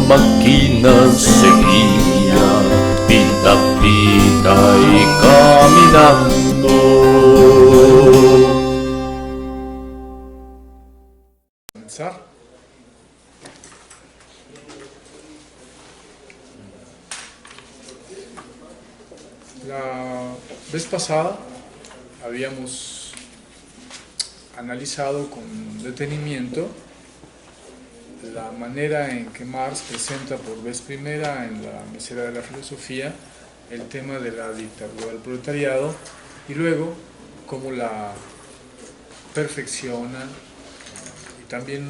máquina seguía, pita pita y caminando. La vez pasada habíamos analizado con detenimiento la manera en que Marx presenta por vez primera en la Mesera de la Filosofía el tema de la dictadura del proletariado y luego cómo la perfecciona y también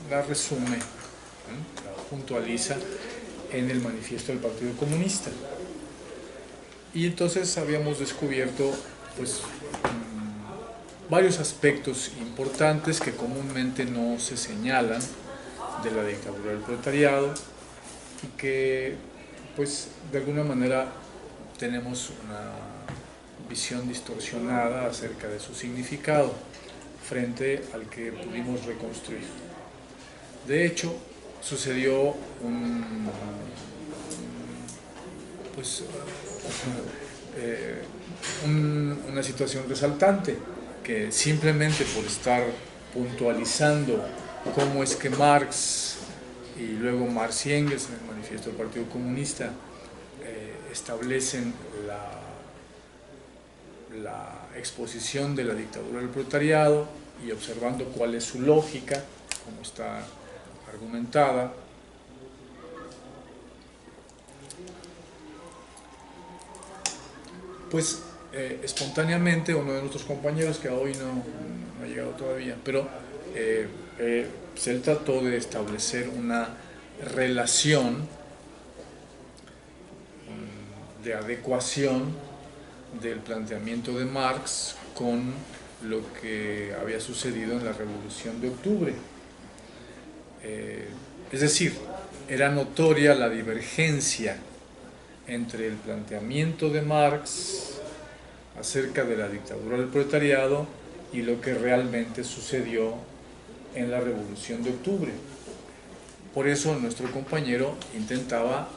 la resume, la puntualiza en el manifiesto del Partido Comunista. Y entonces habíamos descubierto pues, varios aspectos importantes que comúnmente no se señalan de la dictadura del proletariado y que pues de alguna manera tenemos una visión distorsionada acerca de su significado frente al que pudimos reconstruir. De hecho, sucedió una situación resaltante, que simplemente por estar puntualizando cómo es que Marx y luego Marx y Engels en el manifiesto del Partido Comunista establecen la exposición de la dictadura del proletariado y observando cuál es su lógica, cómo está argumentada, pues espontáneamente uno de nuestros compañeros, que hoy no ha llegado todavía, pero él trató de establecer una relación de adecuación del planteamiento de Marx con lo que había sucedido en la Revolución de Octubre. Es decir, era notoria la divergencia entre el planteamiento de Marx acerca de la dictadura del proletariado y lo que realmente sucedió en la Revolución de Octubre. Por eso nuestro compañero intentaba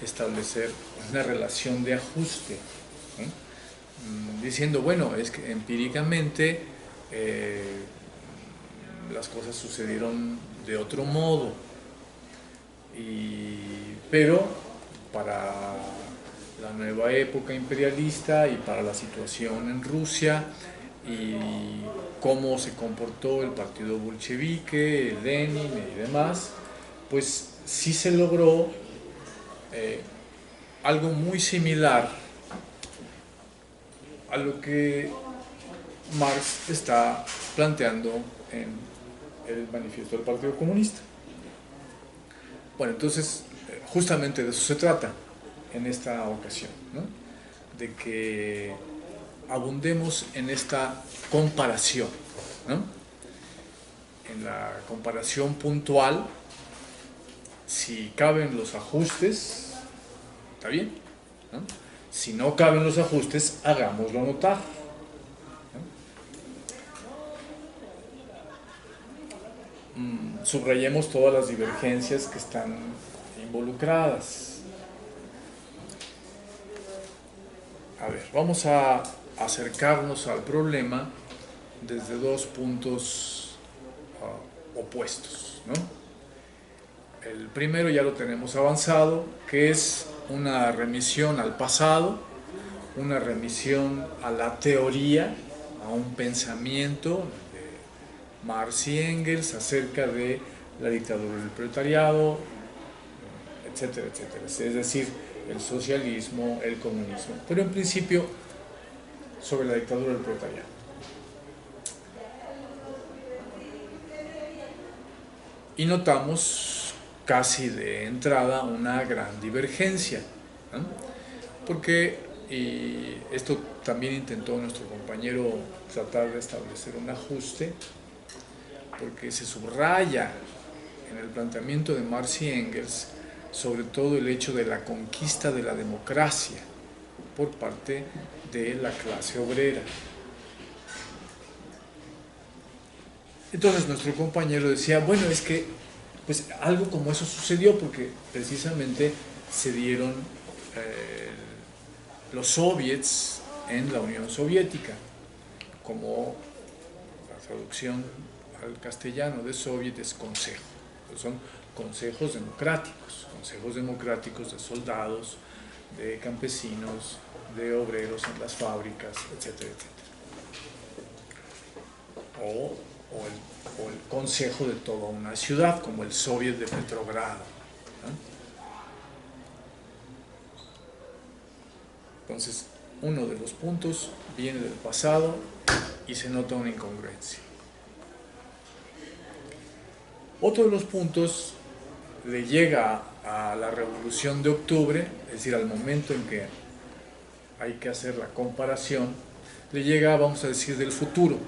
establecer una relación de ajuste, diciendo, bueno, es que empíricamente las cosas sucedieron de otro modo, pero para la nueva época imperialista y para la situación en Rusia y cómo se comportó el partido bolchevique, Lenin y demás, pues sí se logró algo muy similar a lo que Marx está planteando en el manifiesto del Partido Comunista. Bueno, entonces justamente de eso se trata en esta ocasión, ¿no? De que abundemos en esta comparación, ¿no? En la comparación puntual, si caben los ajustes, está bien, ¿no? Si no caben los ajustes, hagámoslo notar, ¿no? Subrayemos todas las divergencias que están involucradas. A ver, vamos a acercarnos al problema desde dos puntos opuestos, ¿no? El primero ya lo tenemos avanzado, que es una remisión al pasado, una remisión a la teoría, a un pensamiento de Marx y Engels acerca de la dictadura del proletariado, etcétera, etcétera. Es decir, el socialismo, el comunismo, pero en principio sobre la dictadura del proletariado. Y notamos casi de entrada una gran divergencia, ¿no? Porque, y esto también intentó nuestro compañero tratar de establecer un ajuste, porque se subraya en el planteamiento de Marx y Engels sobre todo el hecho de la conquista de la democracia por parte de la clase obrera. Entonces nuestro compañero decía, bueno, es que Pues algo como eso sucedió porque precisamente se dieron los soviets en la Unión Soviética, como la traducción al castellano de soviet es consejo. Son consejos democráticos de soldados, de campesinos, de obreros en las fábricas, etcétera, etcétera. O el consejo de toda una ciudad, como el Soviet de Petrogrado, ¿no? Entonces, uno de los puntos viene del pasado y se nota una incongruencia. Otro de los puntos le llega a la Revolución de Octubre, es decir, al momento en que hay que hacer la comparación, le llega, vamos a decir, del futuro.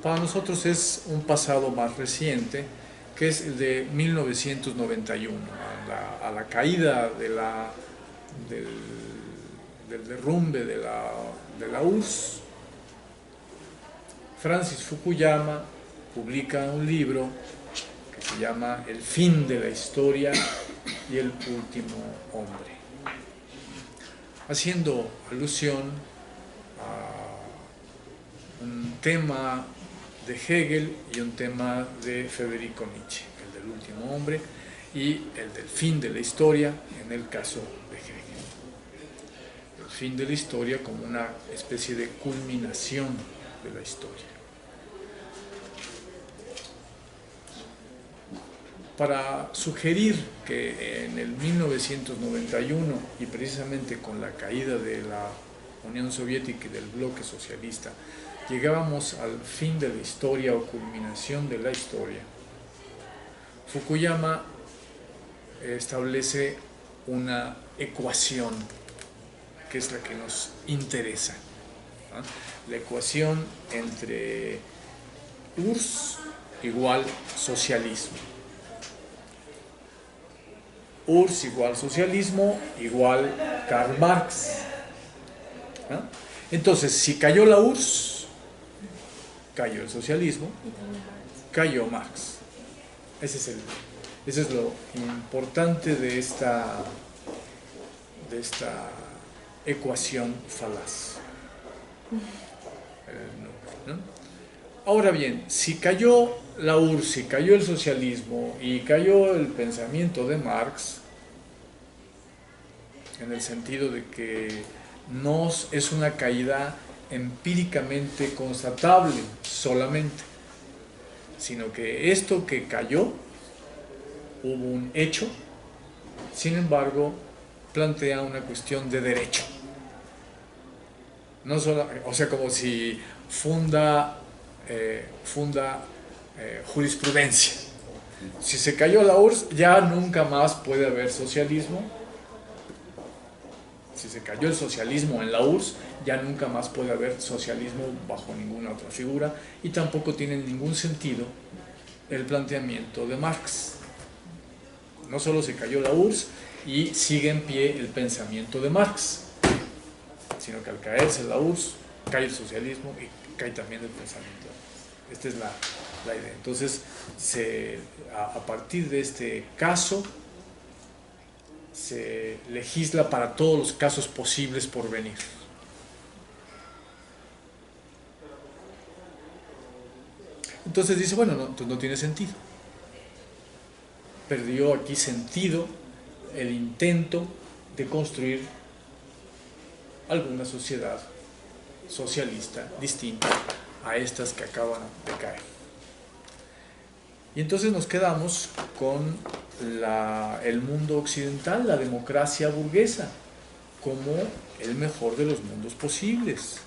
Para nosotros es un pasado más reciente, que es el de 1991, a la caída del derrumbe de la URSS. Francis Fukuyama publica un libro que se llama El fin de la historia y el último hombre, haciendo alusión a un tema de Hegel y un tema de Federico Nietzsche, el del último hombre y el del fin de la historia en el caso de Hegel. El fin de la historia como una especie de culminación de la historia. Para sugerir que en el 1991, y precisamente con la caída de la Unión Soviética y del bloque socialista, llegábamos al fin de la historia o culminación de la historia, Fukuyama establece una ecuación que es la que nos interesa, ¿no? La ecuación entre URSS igual socialismo. URSS igual socialismo igual Karl Marx, ¿no? Entonces, si cayó la URSS, cayó el socialismo, cayó Marx. Ese es lo importante de esta ecuación falaz. ¿No? Ahora bien, si cayó la URSS, si cayó el socialismo y cayó el pensamiento de Marx, en el sentido de que no es una caída empíricamente constatable solamente, sino que esto que cayó, hubo un hecho, sin embargo, plantea una cuestión de derecho. No solo, o sea, como si funda jurisprudencia. Si se cayó la URSS, ya nunca más puede haber socialismo. Si se cayó el socialismo en la URSS, ya nunca más puede haber socialismo bajo ninguna otra figura, y tampoco tiene ningún sentido el planteamiento de Marx. No solo se cayó la URSS y sigue en pie el pensamiento de Marx, sino que al caerse la URSS, cae el socialismo y cae también el pensamiento de Marx. Esta es la idea. Entonces, a partir de este caso, se legisla para todos los casos posibles por venir. Entonces dice, bueno, entonces no tiene sentido. Perdió aquí sentido el intento de construir alguna sociedad socialista distinta a estas que acaban de caer. Y entonces nos quedamos con el mundo occidental, la democracia burguesa, como el mejor de los mundos posibles.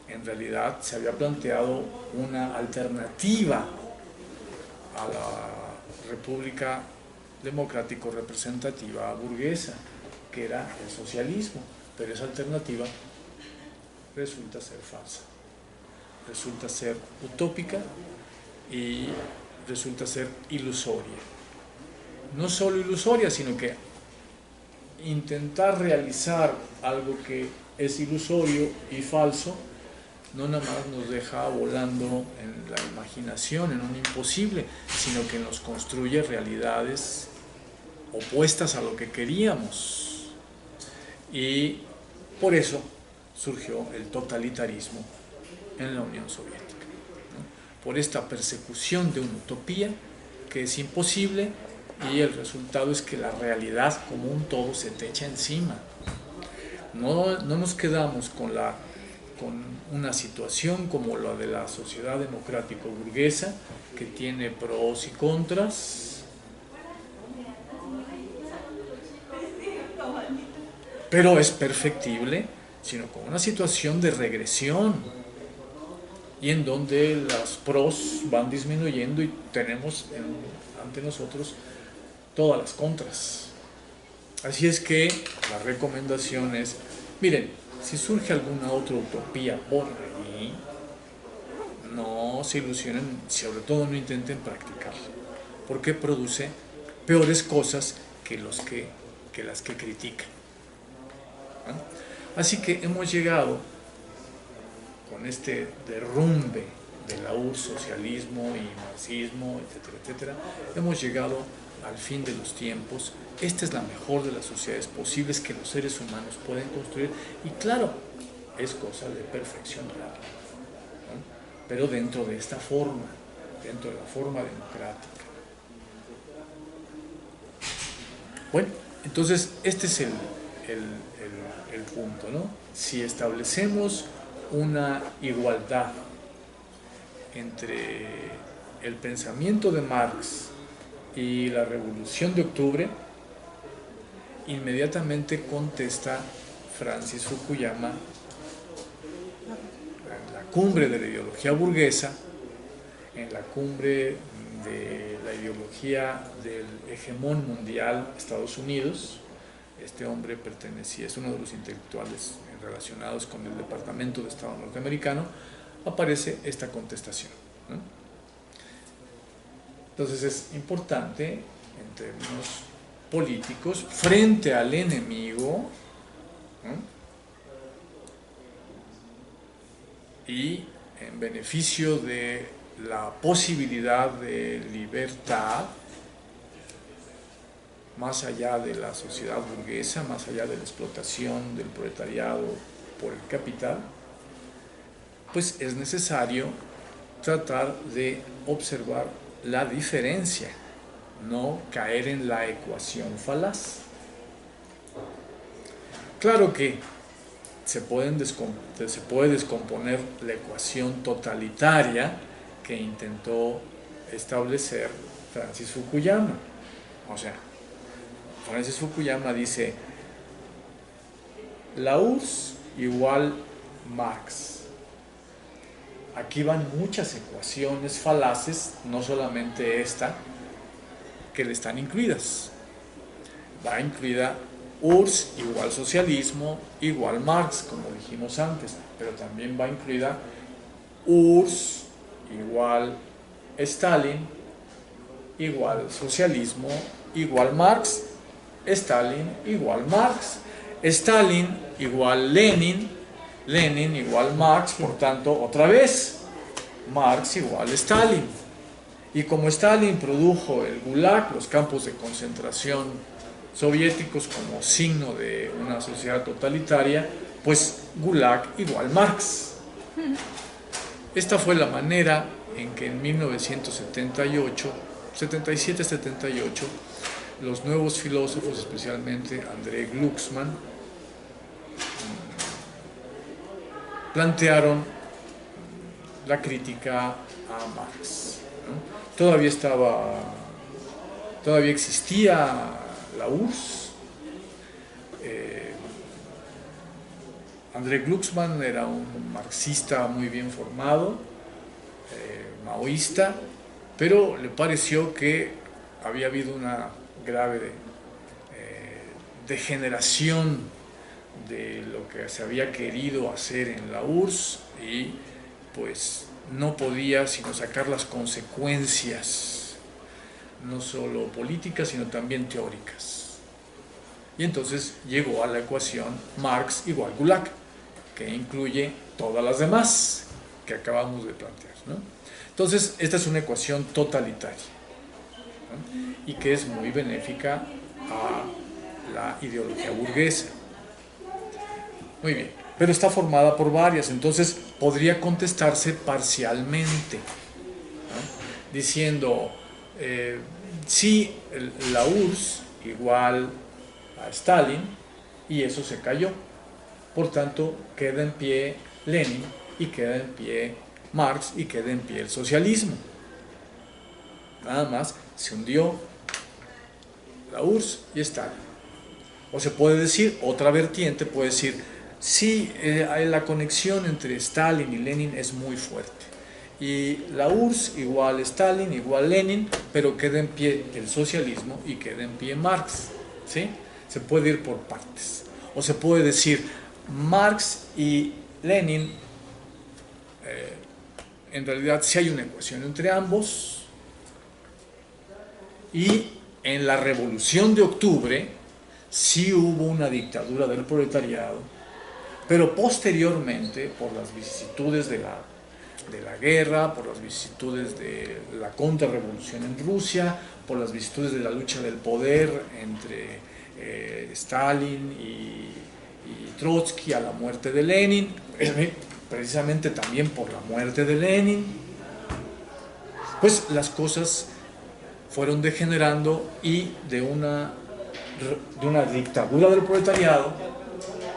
En realidad se había planteado una alternativa a la República Democrático Representativa burguesa, que era el socialismo, pero esa alternativa resulta ser falsa, resulta ser utópica y resulta ser ilusoria. No solo ilusoria, sino que intentar realizar algo que es ilusorio y falso no nada más nos deja volando en la imaginación, en un imposible, sino que nos construye realidades opuestas a lo que queríamos. Y por eso surgió el totalitarismo en la Unión Soviética, ¿no? Por esta persecución de una utopía que es imposible, y el resultado es que la realidad como un todo se te echa encima. No nos quedamos con una situación como la de la sociedad democrático-burguesa, que tiene pros y contras, pero es perfectible, sino con una situación de regresión, y en donde las pros van disminuyendo y tenemos ante nosotros todas las contras. Así es que la recomendación es, miren, si surge alguna otra utopía por ahí, no se ilusionen, sobre todo no intenten practicarla, porque produce peores cosas que las que critican, ¿no? Así que hemos llegado, con este derrumbe de la URSS, socialismo y marxismo, etcétera, etcétera, hemos llegado al fin de los tiempos. Esta es la mejor de las sociedades posibles que los seres humanos pueden construir, y claro, es cosa de perfeccionarla, ¿no? Pero dentro de esta forma, dentro de la forma democrática. Bueno, entonces este es el punto, ¿no? Si establecemos una igualdad entre el pensamiento de Marx y la Revolución de Octubre, inmediatamente contesta Francis Fukuyama en la cumbre de la ideología burguesa, en la cumbre de la ideología del hegemón mundial Estados Unidos. Este hombre es uno de los intelectuales relacionados con el Departamento de Estado norteamericano. Aparece esta contestación, ¿no? Entonces es importante, en términos políticos, frente al enemigo, ¿no?, y en beneficio de la posibilidad de libertad, más allá de la sociedad burguesa, más allá de la explotación del proletariado por el capital, pues es necesario tratar de observar la diferencia, no caer en la ecuación falaz. Claro que se puede descomponer la ecuación totalitaria que intentó establecer Francis Fukuyama. O sea, Francis Fukuyama dice: la URSS igual Marx. Aquí van muchas ecuaciones falaces, no solamente esta, que le están incluidas. Va incluida URSS igual socialismo igual Marx, como dijimos antes, pero también va incluida URSS igual Stalin igual socialismo igual Marx, Stalin igual Marx, Stalin igual Lenin, Lenin igual Marx, por tanto, otra vez, Marx igual Stalin. Y como Stalin produjo el Gulag, los campos de concentración soviéticos, como signo de una sociedad totalitaria, pues Gulag igual Marx. Esta fue la manera en que en 77-78, los nuevos filósofos, especialmente André Glucksmann, plantearon la crítica a Marx, ¿no? Todavía existía la URSS. André Glucksmann era un marxista muy bien formado, maoísta, pero le pareció que había habido una grave degeneración de lo que se había querido hacer en la URSS, y pues no podía sino sacar las consecuencias, no solo políticas, sino también teóricas. Y entonces llegó a la ecuación Marx igual Gulag, que incluye todas las demás que acabamos de plantear, ¿no? Entonces, esta es una ecuación totalitaria, ¿no? Y que es muy benéfica a la ideología burguesa. Muy bien, pero está formada por varias, entonces podría contestarse parcialmente, ¿no? Diciendo, sí, la URSS igual a Stalin, y eso se cayó. Por tanto, queda en pie Lenin y queda en pie Marx y queda en pie el socialismo. Nada más se hundió la URSS y Stalin. O se puede decir, otra vertiente puede decir, sí, la conexión entre Stalin y Lenin es muy fuerte. Y la URSS igual Stalin, igual Lenin, pero queda en pie el socialismo y queda en pie Marx, ¿sí? Se puede ir por partes. O se puede decir, Marx y Lenin, en realidad sí hay una ecuación entre ambos, y en la Revolución de Octubre sí hubo una dictadura del proletariado, pero posteriormente, por las vicisitudes de la guerra, por las vicisitudes de la contrarrevolución en Rusia, por las vicisitudes de la lucha del poder entre Stalin y Trotsky a la muerte de Lenin, precisamente también por la muerte de Lenin, pues las cosas fueron degenerando y de una dictadura del proletariado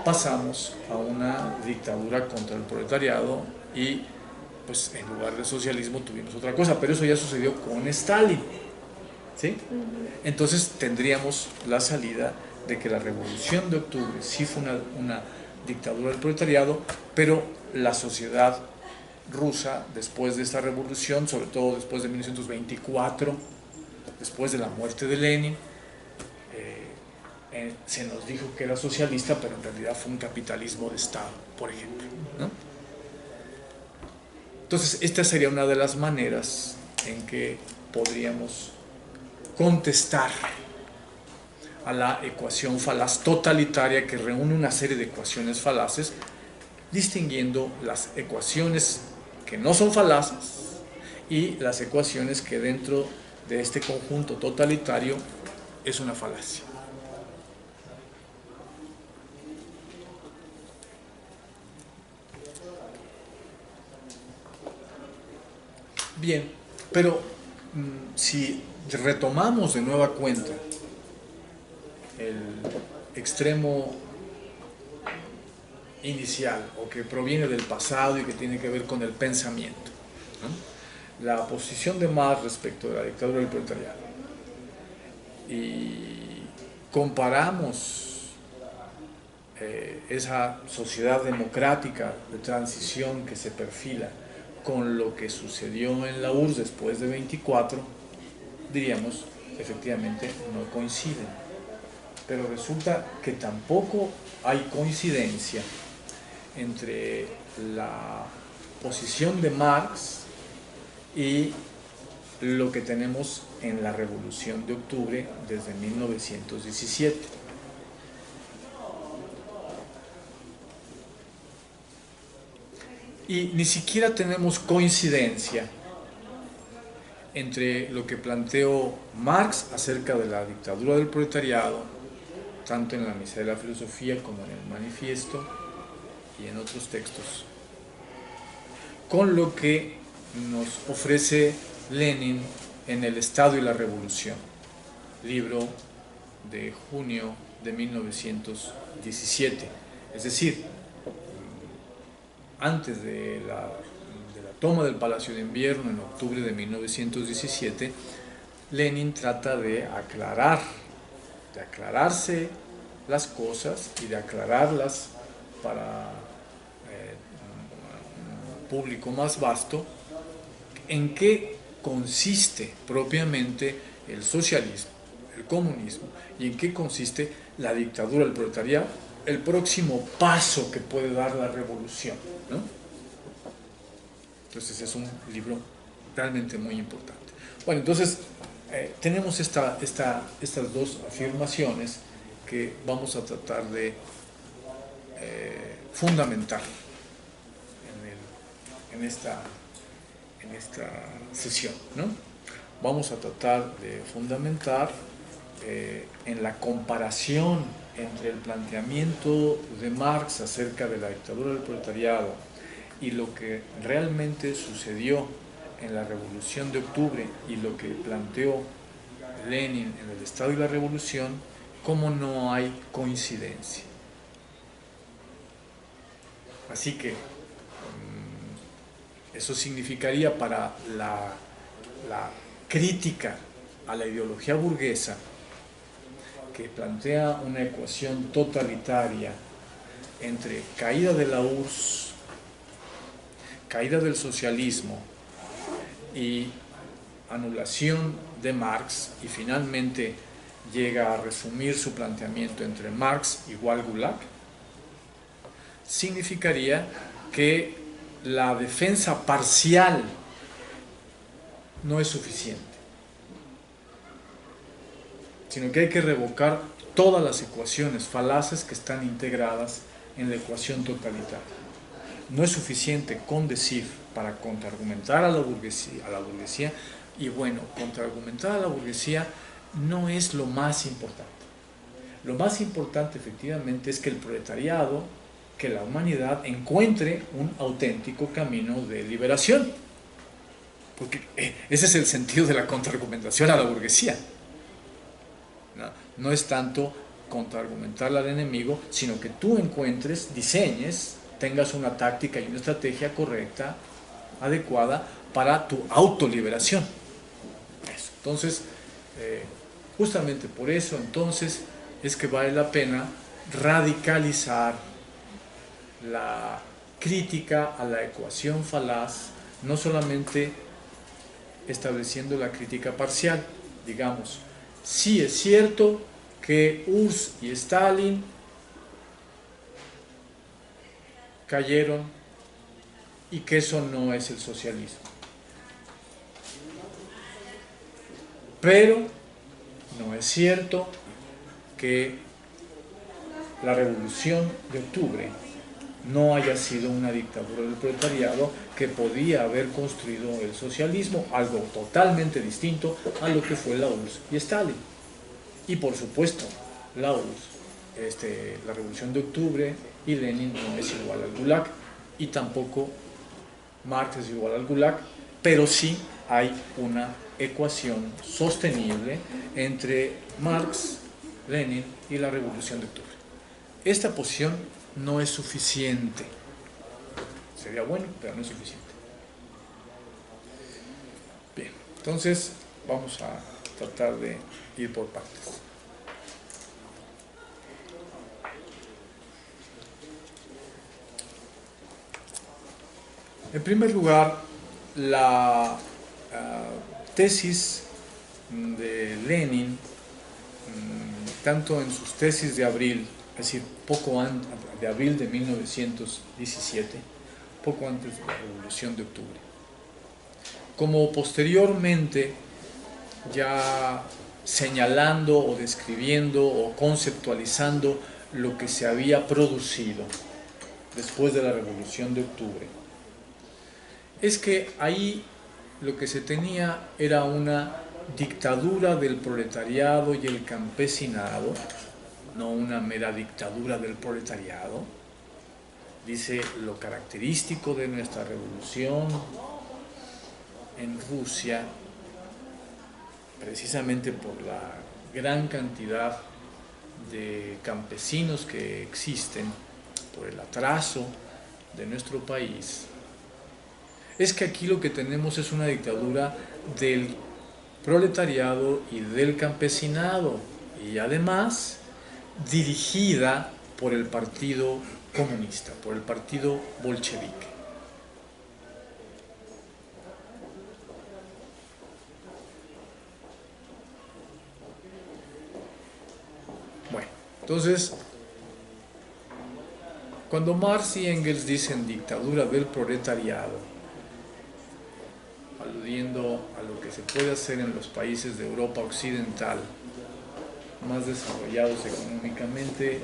pasamos a una dictadura contra el proletariado y pues en lugar de socialismo tuvimos otra cosa, pero eso ya sucedió con Stalin, ¿sí? Entonces tendríamos la salida de que la Revolución de Octubre sí fue una dictadura del proletariado, pero la sociedad rusa después de esta revolución, sobre todo después de 1924, después de la muerte de Lenin, se nos dijo que era socialista, pero en realidad fue un capitalismo de Estado, por ejemplo, ¿no? Entonces, esta sería una de las maneras en que podríamos contestar a la ecuación falaz totalitaria que reúne una serie de ecuaciones falaces, distinguiendo las ecuaciones que no son falaces y las ecuaciones que dentro de este conjunto totalitario es una falacia. Bien, pero si retomamos de nueva cuenta el extremo inicial o que proviene del pasado y que tiene que ver con el pensamiento, ¿no? La posición de Marx respecto de la dictadura del proletariado, y comparamos esa sociedad democrática de transición que se perfila con lo que sucedió en la URSS después de 24, diríamos, efectivamente no coinciden. Pero resulta que tampoco hay coincidencia entre la posición de Marx y lo que tenemos en la Revolución de Octubre desde 1917. Y ni siquiera tenemos coincidencia entre lo que planteó Marx acerca de la dictadura del proletariado, tanto en la Misa de la Filosofía como en el Manifiesto y en otros textos, con lo que nos ofrece Lenin en El Estado y la Revolución, libro de junio de 1917. Es decir, antes de la toma del Palacio de Invierno en octubre de 1917, Lenin trata de aclararse las cosas y de aclararlas para un público más vasto, en qué consiste propiamente el socialismo, el comunismo, y en qué consiste la dictadura del proletariado, el próximo paso que puede dar la revolución, ¿no? Entonces es un libro realmente muy importante. Bueno, entonces tenemos estas dos afirmaciones que vamos a tratar de fundamental en esta sesión, ¿no? Vamos a tratar de fundamentar en la comparación entre el planteamiento de Marx acerca de la dictadura del proletariado y lo que realmente sucedió en la Revolución de Octubre y lo que planteó Lenin en el Estado y la Revolución, cómo no hay coincidencia. Así que eso significaría para la crítica a la ideología burguesa, que plantea una ecuación totalitaria entre caída de la URSS, caída del socialismo y anulación de Marx, y finalmente llega a resumir su planteamiento entre Marx igual Gulag, significaría que la defensa parcial no es suficiente, sino que hay que revocar todas las ecuaciones falaces que están integradas en la ecuación totalitaria. No es suficiente con decir para contraargumentar a la burguesía, y bueno, contraargumentar a la burguesía no es lo más importante. Lo más importante efectivamente es que el proletariado, que la humanidad encuentre un auténtico camino de liberación, porque ese es el sentido de la contraargumentación a la burguesía. No es tanto contraargumentarle al enemigo, sino que tú encuentres, diseñes, tengas una táctica y una estrategia correcta, adecuada para tu autoliberación. Eso. Entonces, justamente por eso entonces es que vale la pena radicalizar la crítica a la ecuación falaz, no solamente estableciendo la crítica parcial. Digamos, sí es cierto que URSS y Stalin cayeron y que eso no es el socialismo, pero no es cierto que la Revolución de Octubre no haya sido una dictadura del proletariado que podía haber construido el socialismo, algo totalmente distinto a lo que fue la URSS y Stalin. Y por supuesto, la URSS, la Revolución de Octubre y Lenin no es igual al Gulag, y tampoco Marx es igual al Gulag, pero sí hay una ecuación sostenible entre Marx, Lenin y la Revolución de Octubre. Esta posición no es suficiente. Sería bueno, pero no es suficiente. Bien, entonces vamos a tratar de ir por partes. En primer lugar, la tesis de Lenin, tanto en sus tesis de abril, es decir, poco antes de abril de 1917, poco antes de la Revolución de Octubre, como posteriormente ya señalando o describiendo o conceptualizando lo que se había producido después de la Revolución de Octubre, es que ahí lo que se tenía era una dictadura del proletariado y el campesinado, no una mera dictadura del proletariado. Dice, lo característico de nuestra revolución en Rusia, precisamente por la gran cantidad de campesinos que existen, por el atraso de nuestro país, es que aquí lo que tenemos es una dictadura del proletariado y del campesinado, y además dirigida por el Partido Comunista, por el Partido Bolchevique. Bueno, entonces, cuando Marx y Engels dicen dictadura del proletariado, aludiendo a lo que se puede hacer en los países de Europa occidental, más desarrollados económicamente,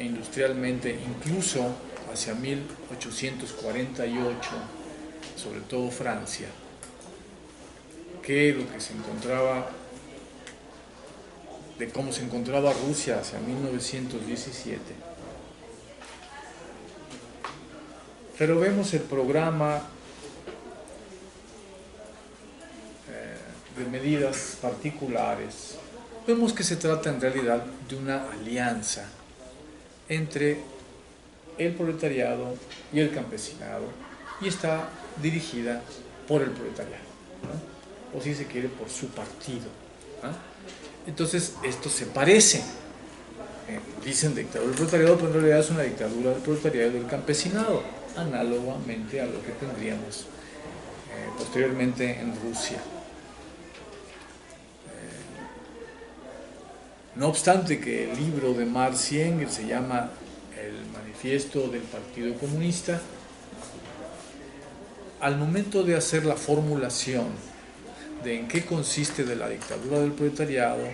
e industrialmente, incluso hacia 1848, sobre todo Francia, que lo que se encontraba, de cómo se encontraba Rusia hacia 1917. Pero vemos el programa de medidas particulares, vemos que se trata en realidad de una alianza entre el proletariado y el campesinado, y está dirigida por el proletariado, ¿no? O si se quiere, por su partido, ¿no? Entonces esto se parece, dicen dictadura del proletariado, pero en realidad es una dictadura del proletariado y del campesinado, análogamente a lo que tendríamos posteriormente en Rusia. No obstante que el libro de Marx y Engels se llama El Manifiesto del Partido Comunista, al momento de hacer la formulación de en qué consiste de la dictadura del proletariado,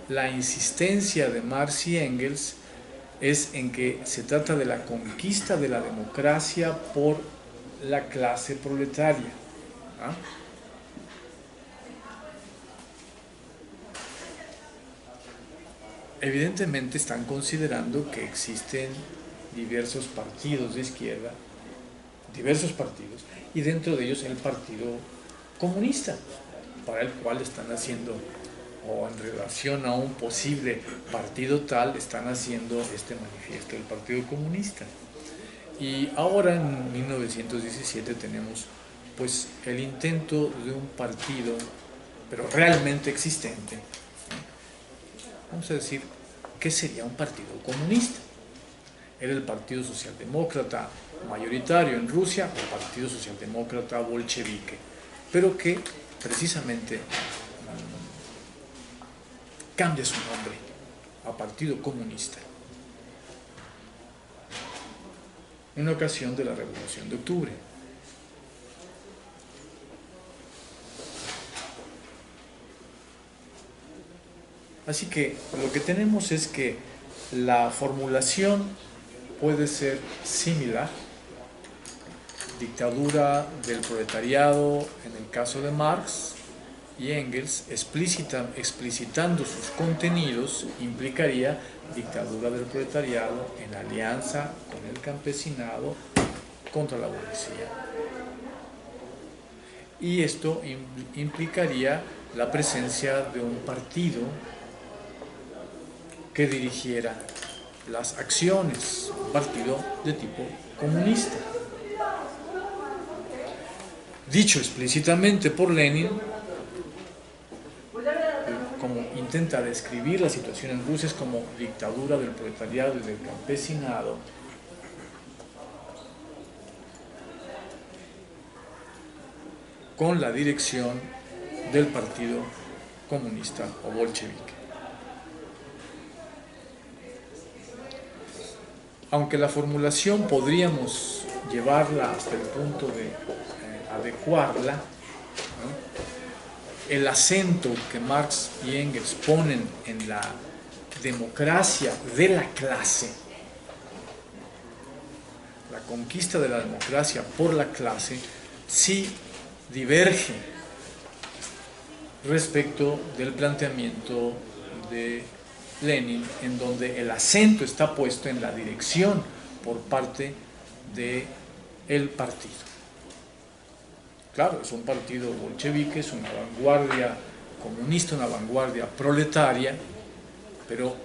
la insistencia de Marx y Engels es en que se trata de la conquista de la democracia por la clase proletaria, ¿ah? Evidentemente están considerando que existen diversos partidos de izquierda, diversos partidos, y dentro de ellos el Partido Comunista, para el cual están haciendo, o en relación a un posible partido tal, están haciendo este manifiesto del Partido Comunista. Y ahora en 1917 tenemos pues el intento de un partido, pero realmente existente. Vamos a decir, ¿qué sería un partido comunista? Era el Partido Socialdemócrata mayoritario en Rusia, el Partido Socialdemócrata bolchevique, pero que precisamente cambia su nombre a Partido Comunista en ocasión de la Revolución de Octubre. Así que lo que tenemos es que la formulación puede ser similar: dictadura del proletariado en el caso de Marx, y Engels, explicitando sus contenidos, implicaría dictadura del proletariado en alianza con el campesinado contra la burguesía. Y esto implicaría la presencia de un partido que dirigiera las acciones, un partido de tipo comunista. Dicho explícitamente por Lenin, como intenta describir la situación en Rusia, es como dictadura del proletariado y del campesinado, con la dirección del Partido Comunista o bolchevique. Aunque la formulación podríamos llevarla hasta el punto de adecuarla, ¿no? El acento que Marx y Engels ponen en la democracia de la clase, la conquista de la democracia por la clase, sí diverge respecto del planteamiento de Lenin, en donde el acento está puesto en la dirección por parte del partido. Claro, es un partido bolchevique, es una vanguardia comunista, una vanguardia proletaria, pero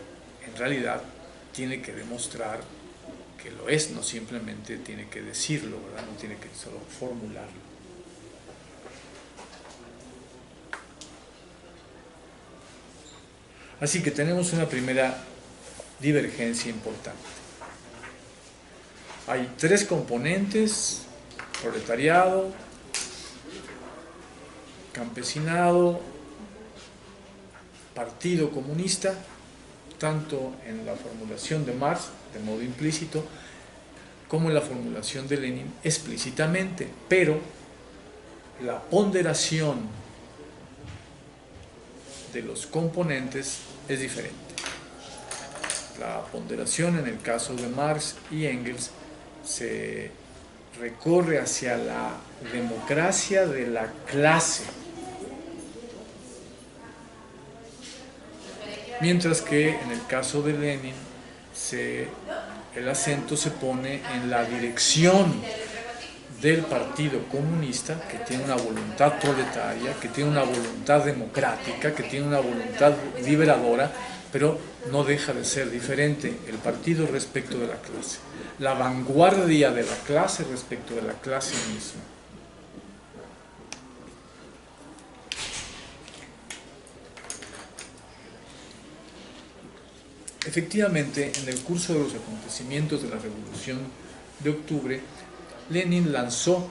en realidad tiene que demostrar que lo es, no simplemente tiene que decirlo, ¿verdad? No tiene que solo formularlo. Así que tenemos una primera divergencia importante. Hay tres componentes: proletariado, campesinado, Partido Comunista, tanto en la formulación de Marx, de modo implícito, como en la formulación de Lenin, explícitamente, pero la ponderación de los componentes es diferente. La ponderación en el caso de Marx y Engels se recorre hacia la democracia de la clase, mientras que en el caso de Lenin el acento se pone en la dirección del Partido Comunista, que tiene una voluntad proletaria, que tiene una voluntad democrática, que tiene una voluntad liberadora, pero no deja de ser diferente el partido respecto de la clase, la vanguardia de la clase respecto de la clase misma. Efectivamente, en el curso de los acontecimientos de la Revolución de Octubre, Lenin lanzó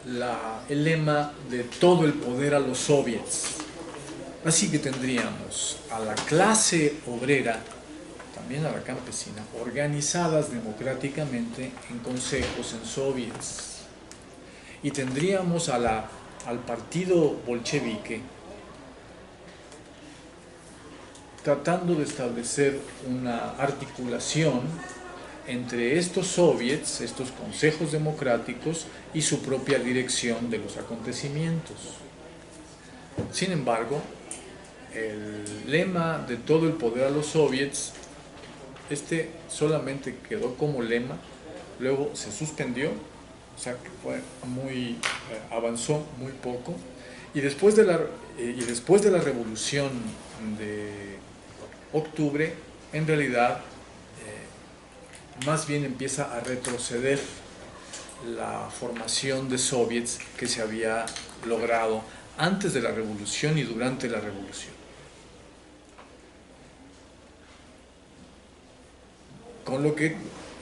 el lema de todo el poder a los soviets. Así que tendríamos a la clase obrera, también a la campesina, organizadas democráticamente en consejos, en soviets. Y tendríamos al partido bolchevique tratando de establecer una articulación entre estos soviets, estos consejos democráticos y su propia dirección de los acontecimientos. Sin embargo, el lema de todo el poder a los soviets, solamente quedó como lema, luego se suspendió, o sea que avanzó muy poco, y después de la Revolución de Octubre, en realidad, más bien empieza a retroceder la formación de soviets que se había logrado antes de la Revolución y durante la Revolución. Con lo que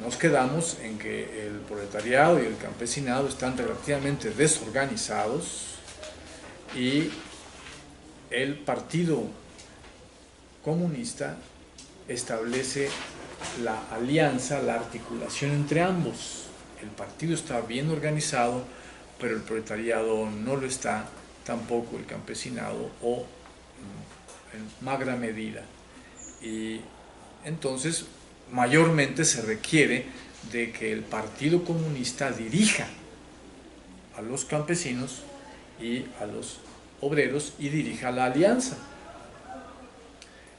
nos quedamos en que el proletariado y el campesinado están relativamente desorganizados y el Partido Comunista establece la alianza, la articulación entre ambos. El partido está bien organizado, pero el proletariado no lo está, tampoco el campesinado, o en magra medida. Y entonces, mayormente se requiere de que el Partido Comunista dirija a los campesinos y a los obreros y dirija la alianza.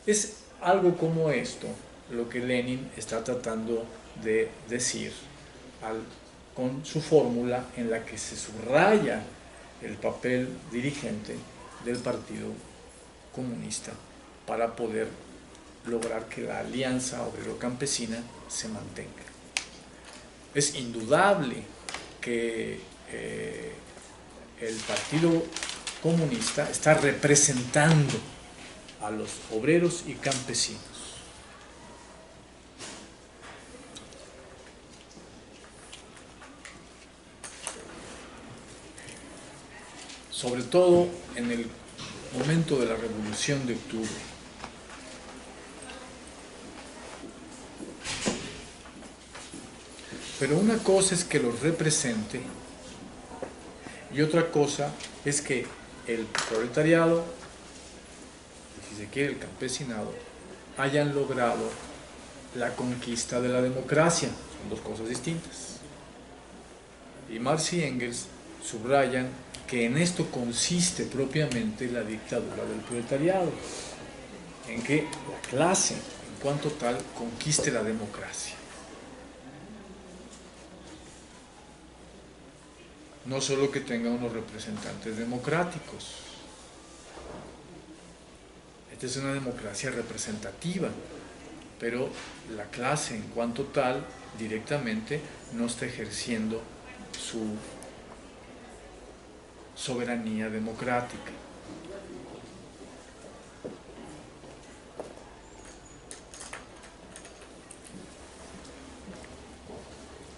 Es algo como esto lo que Lenin está tratando de decir con su fórmula en la que se subraya el papel dirigente del Partido Comunista para poder lograr que la alianza obrero-campesina se mantenga. Es indudable que el Partido Comunista está representando a los obreros y campesinos. Sobre todo en el momento de la Revolución de Octubre. Pero una cosa es que los represente y otra cosa es que el proletariado, si se quiere el campesinado, hayan logrado la conquista de la democracia. Son dos cosas distintas. Y Marx y Engels subrayan que en esto consiste propiamente la dictadura del proletariado, en que la clase, en cuanto tal, conquiste la democracia. No solo que tenga unos representantes democráticos. Esta es una democracia representativa, pero la clase en cuanto tal directamente no está ejerciendo su soberanía democrática.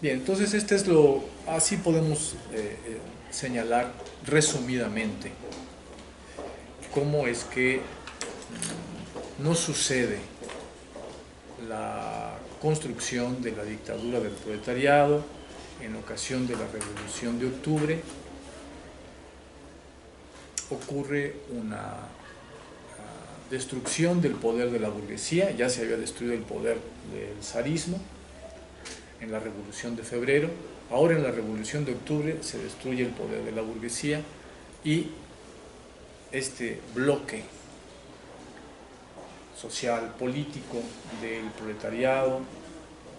Bien, entonces así podemos señalar resumidamente cómo es que no sucede la construcción de la dictadura del proletariado en ocasión de la Revolución de Octubre. Ocurre una destrucción del poder de la burguesía. Ya se había destruido el poder del zarismo en la Revolución de Febrero. Ahora en la Revolución de Octubre se destruye el poder de la burguesía y este bloque social, político del proletariado,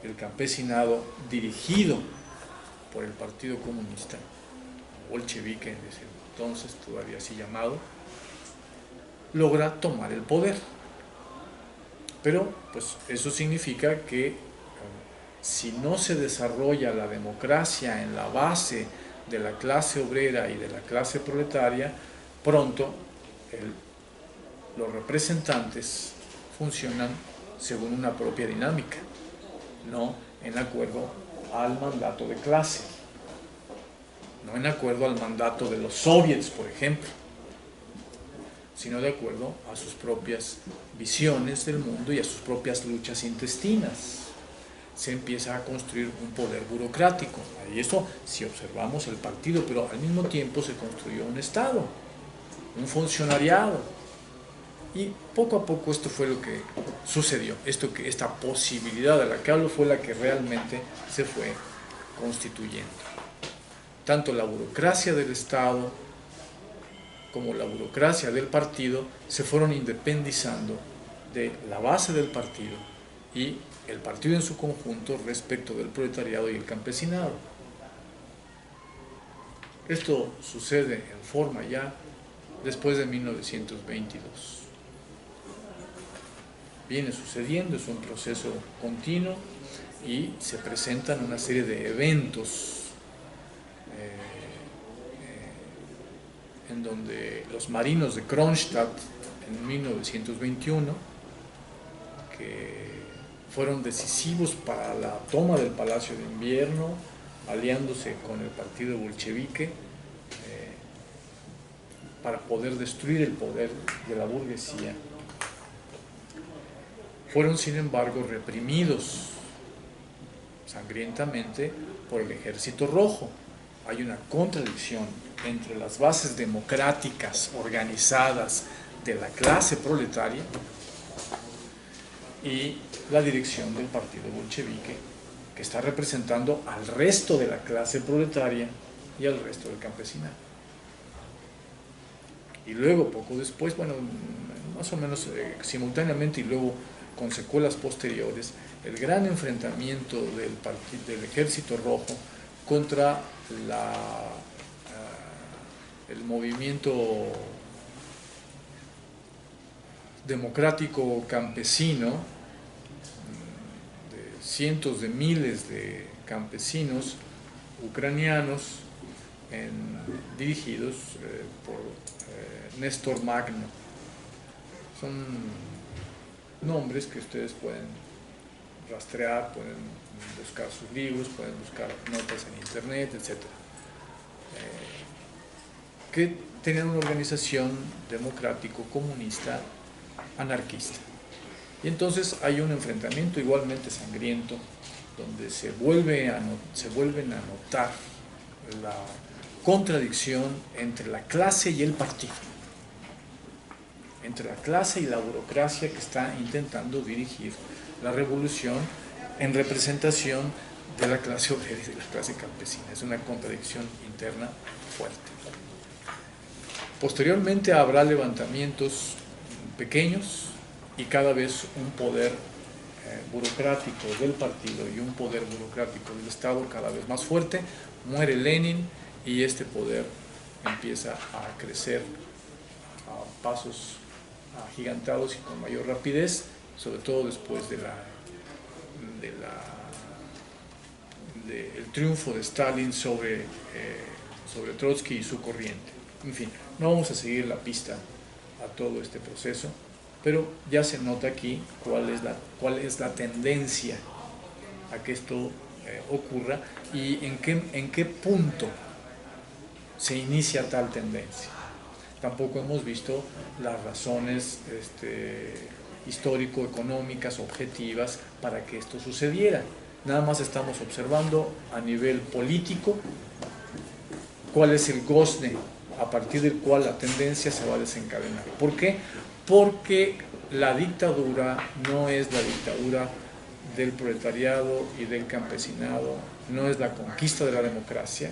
el campesinado, dirigido por el Partido Comunista, bolchevique en ese entonces, todavía así llamado, logra tomar el poder. Pero pues eso significa que si no se desarrolla la democracia en la base de la clase obrera y de la clase proletaria, pronto los representantes funcionan según una propia dinámica, no en acuerdo al mandato de clase, no en acuerdo al mandato de los soviets, por ejemplo, sino de acuerdo a sus propias visiones del mundo y a sus propias luchas intestinas. Se empieza a construir un poder burocrático. Y esto, si observamos el partido, pero al mismo tiempo se construyó un Estado, un funcionariado. Y poco a poco esto fue lo que sucedió. Esta posibilidad de la que hablo fue la que realmente se fue constituyendo. Tanto la burocracia del Estado como la burocracia del partido se fueron independizando de la base del partido y el partido en su conjunto respecto del proletariado y el campesinado. Esto sucede en forma ya después de 1922. Viene sucediendo, es un proceso continuo y se presentan una serie de eventos en donde los marinos de Kronstadt en 1921, que fueron decisivos para la toma del Palacio de Invierno, aliándose con el partido bolchevique para poder destruir el poder de la burguesía, fueron sin embargo reprimidos sangrientamente por el Ejército Rojo. Hay una contradicción entre las bases democráticas organizadas de la clase proletaria y la dirección del partido bolchevique, que está representando al resto de la clase proletaria y al resto del campesinado. Y luego, poco después, bueno, más o menos simultáneamente y luego con secuelas posteriores, el gran enfrentamiento del Ejército Rojo contra el movimiento democrático campesino de cientos de miles de campesinos ucranianos dirigidos por Néstor Magno. Son nombres que ustedes pueden rastrear, pueden buscar sus libros, pueden buscar notas en internet, etc. Que tenían una organización democrático-comunista anarquista. Y entonces hay un enfrentamiento igualmente sangriento, donde se vuelven a notar la contradicción entre la clase y el partido, entre la clase y la burocracia que está intentando dirigir la revolución en representación de la clase obrera y de la clase campesina. Es una contradicción interna fuerte. Posteriormente habrá levantamientos pequeños y cada vez un poder burocrático del partido y un poder burocrático del Estado cada vez más fuerte. Muere Lenin y este poder empieza a crecer a pasos agigantados y con mayor rapidez, sobre todo después del triunfo de Stalin sobre Trotsky y su corriente. En fin, no vamos a seguir la pista a todo este proceso, pero ya se nota aquí cuál es la tendencia a que esto ocurra y en qué punto se inicia tal tendencia. Tampoco hemos visto las razones histórico-económicas objetivas para que esto sucediera. Nada más estamos observando a nivel político cuál es el gozne a partir del cual la tendencia se va a desencadenar. ¿Por qué? porque la dictadura no es la dictadura del proletariado y del campesinado, no es la conquista de la democracia,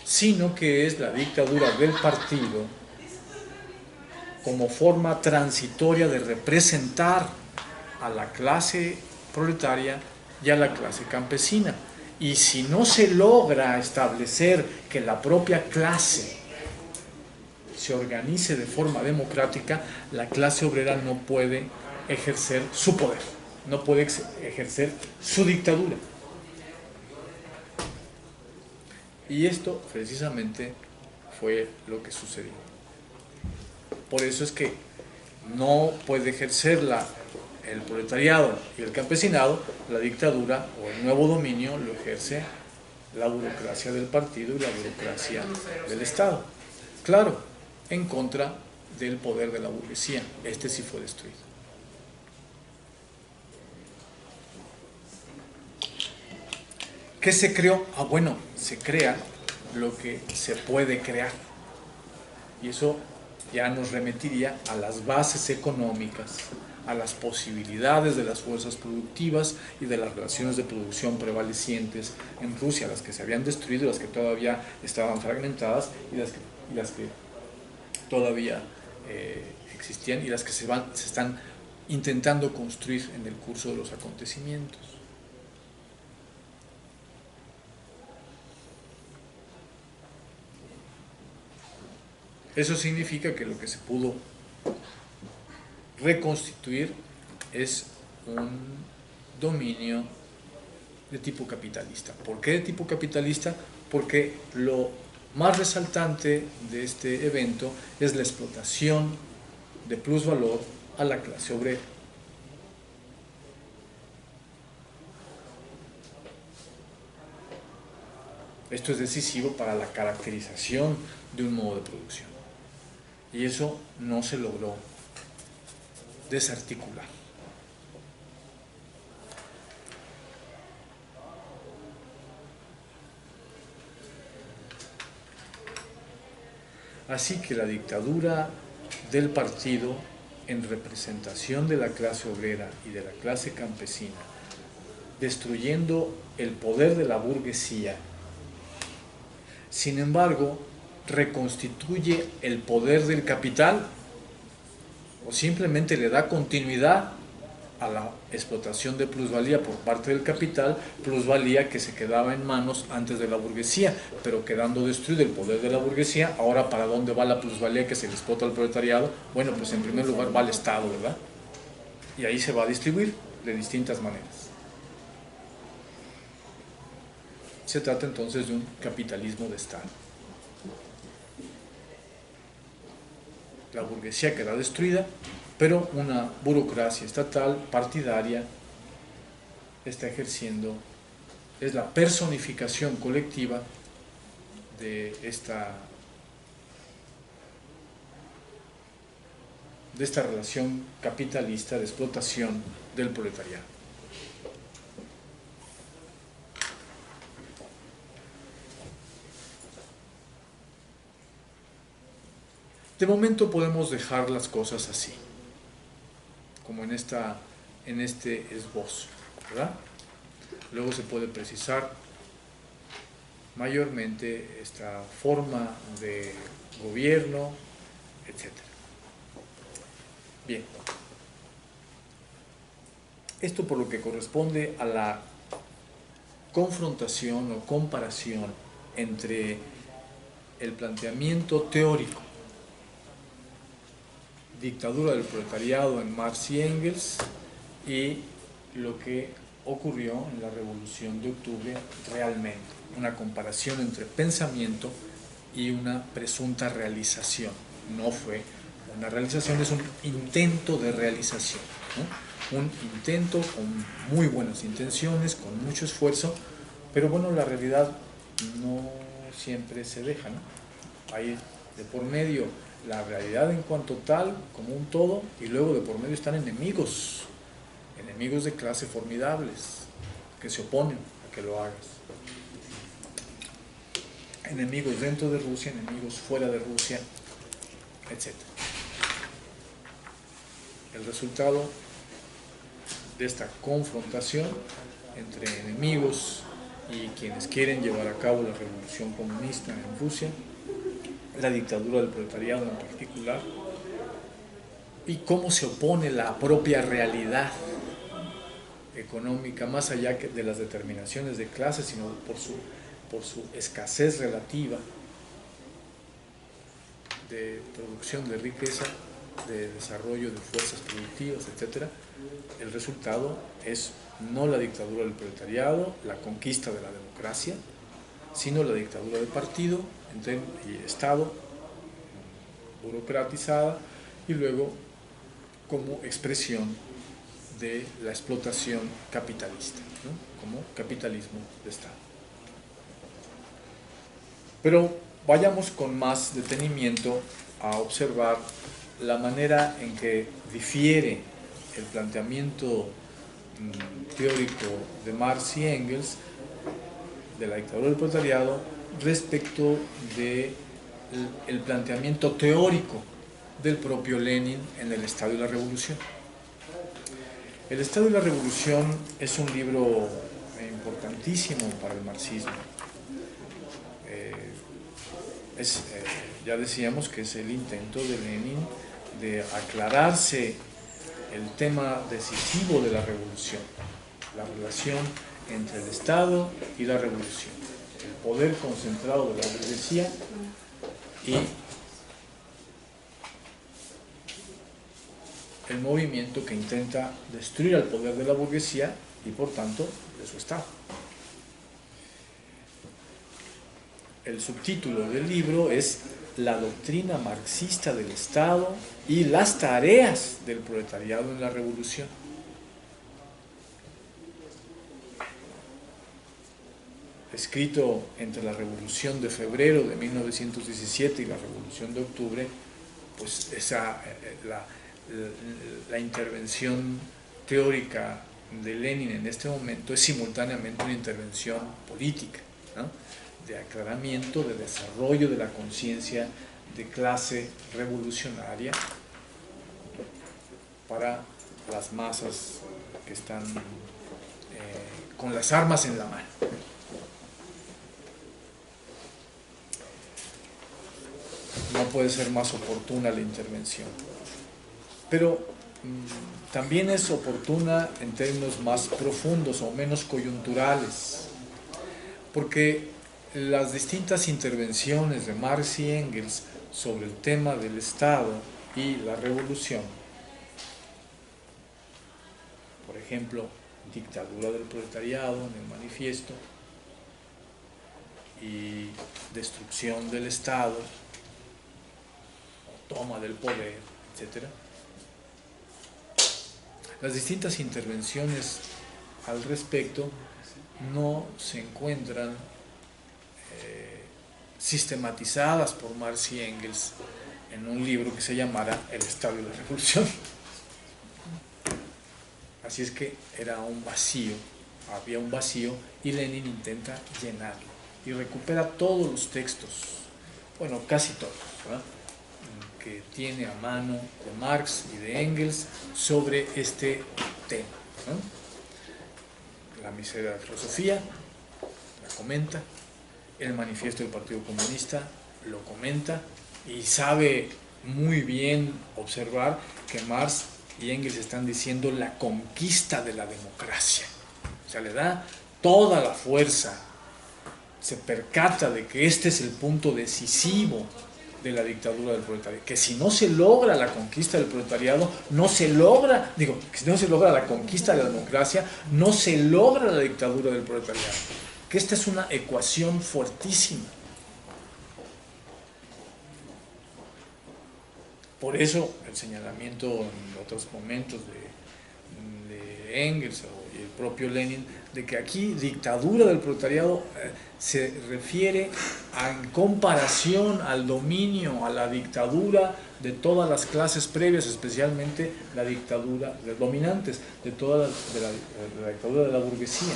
sino que es la dictadura del partido como forma transitoria de representar a la clase proletaria y a la clase campesina. Y si no se logra establecer que la propia clase se organice de forma democrática, la clase obrera no puede ejercer su poder, no puede ejercer su dictadura. Y esto precisamente fue lo que sucedió. Por eso es que no puede ejercerla el proletariado y el campesinado, la dictadura o el nuevo dominio lo ejerce la burocracia del partido y la burocracia del Estado. Claro, en contra del poder de la burguesía. Este sí fue destruido. ¿Qué se creó? Bueno, se crea lo que se puede crear. Y eso ya nos remitiría a las bases económicas, a las posibilidades de las fuerzas productivas y de las relaciones de producción prevalecientes en Rusia, las que se habían destruido, las que todavía estaban fragmentadas y las que todavía existían y las que se están intentando construir en el curso de los acontecimientos. Eso significa que lo que se pudo reconstituir es un dominio de tipo capitalista. ¿Por qué de tipo capitalista? Porque lo más resaltante de este evento es la explotación de plusvalor a la clase obrera. Esto es decisivo para la caracterización de un modo de producción. Y eso no se logró desarticular. Así que la dictadura del partido en representación de la clase obrera y de la clase campesina, destruyendo el poder de la burguesía, sin embargo, reconstituye el poder del capital o simplemente le da continuidad a la explotación de plusvalía por parte del capital, plusvalía que se quedaba en manos antes de la burguesía, pero quedando destruido el poder de la burguesía. Ahora, ¿para dónde va la plusvalía que se le explota al proletariado? Bueno, pues en primer lugar va al Estado, ¿verdad? Y ahí se va a distribuir de distintas maneras. Se trata entonces de un capitalismo de Estado. La burguesía queda destruida, pero una burocracia estatal, partidaria, está ejerciendo, es la personificación colectiva de esta relación capitalista de explotación del proletariado. De momento podemos dejar las cosas así, como en este esbozo, ¿verdad? Luego se puede precisar mayormente esta forma de gobierno, etc. Bien. Esto por lo que corresponde a la confrontación o comparación entre el planteamiento teórico, dictadura del proletariado en Marx y Engels, y lo que ocurrió en la Revolución de Octubre realmente, una comparación entre pensamiento y una presunta realización. No fue una realización, es un intento de realización, ¿no? Un intento con muy buenas intenciones, con mucho esfuerzo, pero bueno, la realidad no siempre se deja, ¿no? Hay de por medio la realidad en cuanto tal, como un todo, y luego de por medio están enemigos de clase formidables, que se oponen a que lo hagas. enemigos dentro de Rusia, enemigos fuera de Rusia, etc. El resultado de esta confrontación entre enemigos y quienes quieren llevar a cabo la revolución comunista en Rusia, la dictadura del proletariado en particular, y cómo se opone la propia realidad económica, más allá de las determinaciones de clase, sino por su escasez relativa de producción de riqueza, de desarrollo de fuerzas productivas, etc. El resultado es no la dictadura del proletariado, la conquista de la democracia, sino la dictadura del partido y Estado, burocratizada, y luego como expresión de la explotación capitalista, ¿no? Como capitalismo de Estado. Pero vayamos con más detenimiento a observar la manera en que difiere el planteamiento teórico de Marx y Engels de la dictadura del proletariado respecto del planteamiento teórico del propio Lenin en El Estado y la Revolución. El Estado y la Revolución es un libro importantísimo para el marxismo. Ya decíamos que es el intento de Lenin de aclararse el tema decisivo de la revolución, la relación entre el Estado y la revolución, el poder concentrado de la burguesía y el movimiento que intenta destruir al poder de la burguesía y por tanto de su Estado. El subtítulo del libro es La doctrina marxista del Estado y las tareas del proletariado en la revolución. Escrito entre la Revolución de Febrero de 1917 y la Revolución de Octubre, pues la intervención teórica de Lenin en este momento es simultáneamente una intervención política, ¿no? De aclaramiento, de desarrollo de la conciencia de clase revolucionaria para las masas que están con las armas en la mano. No puede ser más oportuna la intervención. Pero también es oportuna en términos más profundos o menos coyunturales, porque las distintas intervenciones de Marx y Engels sobre el tema del Estado y la revolución, por ejemplo, dictadura del proletariado en el manifiesto y destrucción del Estado, o toma del poder, etc. Las distintas intervenciones al respecto no se encuentran sistematizadas por Marx y Engels en un libro que se llamara El Estado y la Revolución. Así es que era un vacío, había un vacío y Lenin intenta llenarlo y recupera todos los textos, bueno, casi todos, ¿verdad?, que tiene a mano de Marx y de Engels sobre este tema, ¿no? La miseria de la filosofía la comenta, el manifiesto del Partido Comunista lo comenta y sabe muy bien observar que Marx y Engels están diciendo la conquista de la democracia. O sea, le da toda la fuerza, se percata de que este es el punto decisivo de la dictadura del proletariado, que si no se logra la conquista del proletariado, no se logra, que si no se logra la conquista de la democracia, no se logra la dictadura del proletariado, que esta es una ecuación fuertísima. Por eso el señalamiento en otros momentos de Engels y el propio Lenin de que aquí dictadura del proletariado se refiere en comparación al dominio, a la dictadura de todas las clases previas, especialmente la dictadura de los dominantes, de la dictadura de la burguesía.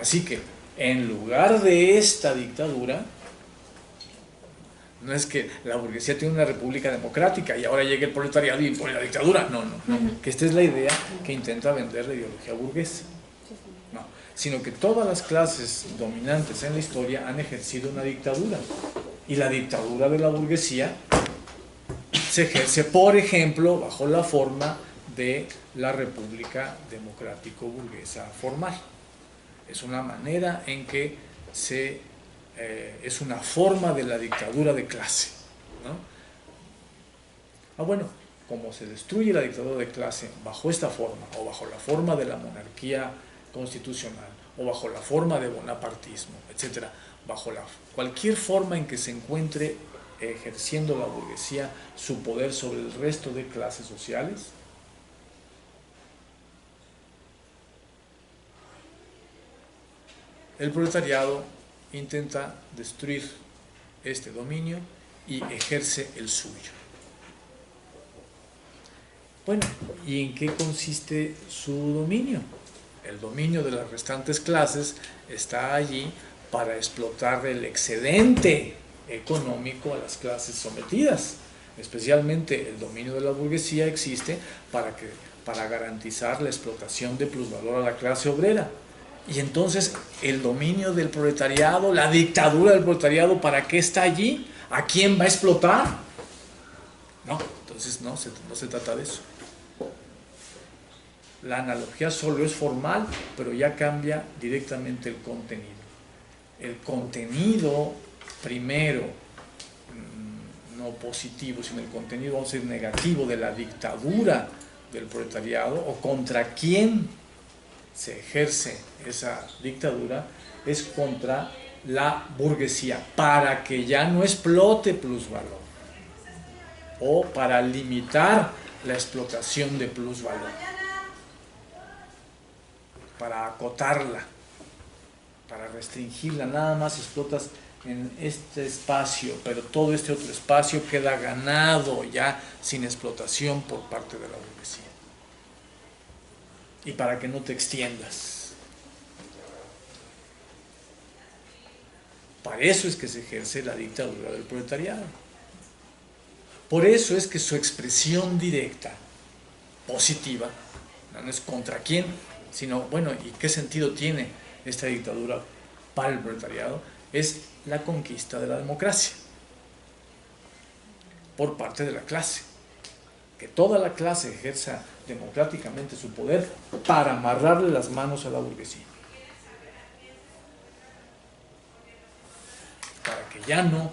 Así que en lugar de esta dictadura, No es que la burguesía tiene una república democrática y ahora llegue el proletariado y impone la dictadura. No, no, no. Que esta es la idea que intenta vender la ideología burguesa. No, sino que todas las clases dominantes en la historia han ejercido una dictadura. Y la dictadura de la burguesía se ejerce, por ejemplo, bajo la forma de la república democrático-burguesa formal. Es una manera en que es una forma de la dictadura de clase, ¿no? Bueno, como se destruye la dictadura de clase bajo esta forma, o bajo la forma de la monarquía constitucional, o bajo la forma de bonapartismo, etcétera, bajo cualquier forma en que se encuentre ejerciendo la burguesía su poder sobre el resto de clases sociales, el proletariado intenta destruir este dominio y ejerce el suyo. Bueno, ¿y en qué consiste su dominio? El dominio de las restantes clases está allí para explotar el excedente económico a las clases sometidas. Especialmente el dominio de la burguesía existe para garantizar la explotación de plusvalor a la clase obrera. Y entonces el dominio del proletariado, la dictadura del proletariado, ¿para qué está allí? ¿A quién va a explotar? No, entonces no se trata de eso. La analogía solo es formal, pero ya cambia directamente el contenido. El contenido primero, no positivo, sino el contenido, vamos a decir, negativo de la dictadura del proletariado, o contra quién se ejerce esa dictadura, es contra la burguesía, para que ya no explote plusvalor, o para limitar la explotación de plusvalor, para acotarla, para restringirla. Nada más explotas en este espacio, pero todo este otro espacio queda ganado ya sin explotación por parte de la burguesía. Y para que no te extiendas. Para eso es que se ejerce la dictadura del proletariado. Por eso es que su expresión directa, positiva, no es contra quién, sino, bueno, ¿y qué sentido tiene esta dictadura para el proletariado? Es la conquista de la democracia por parte de la clase. Que toda la clase ejerza democráticamente su poder para amarrarle las manos a la burguesía. Para que ya no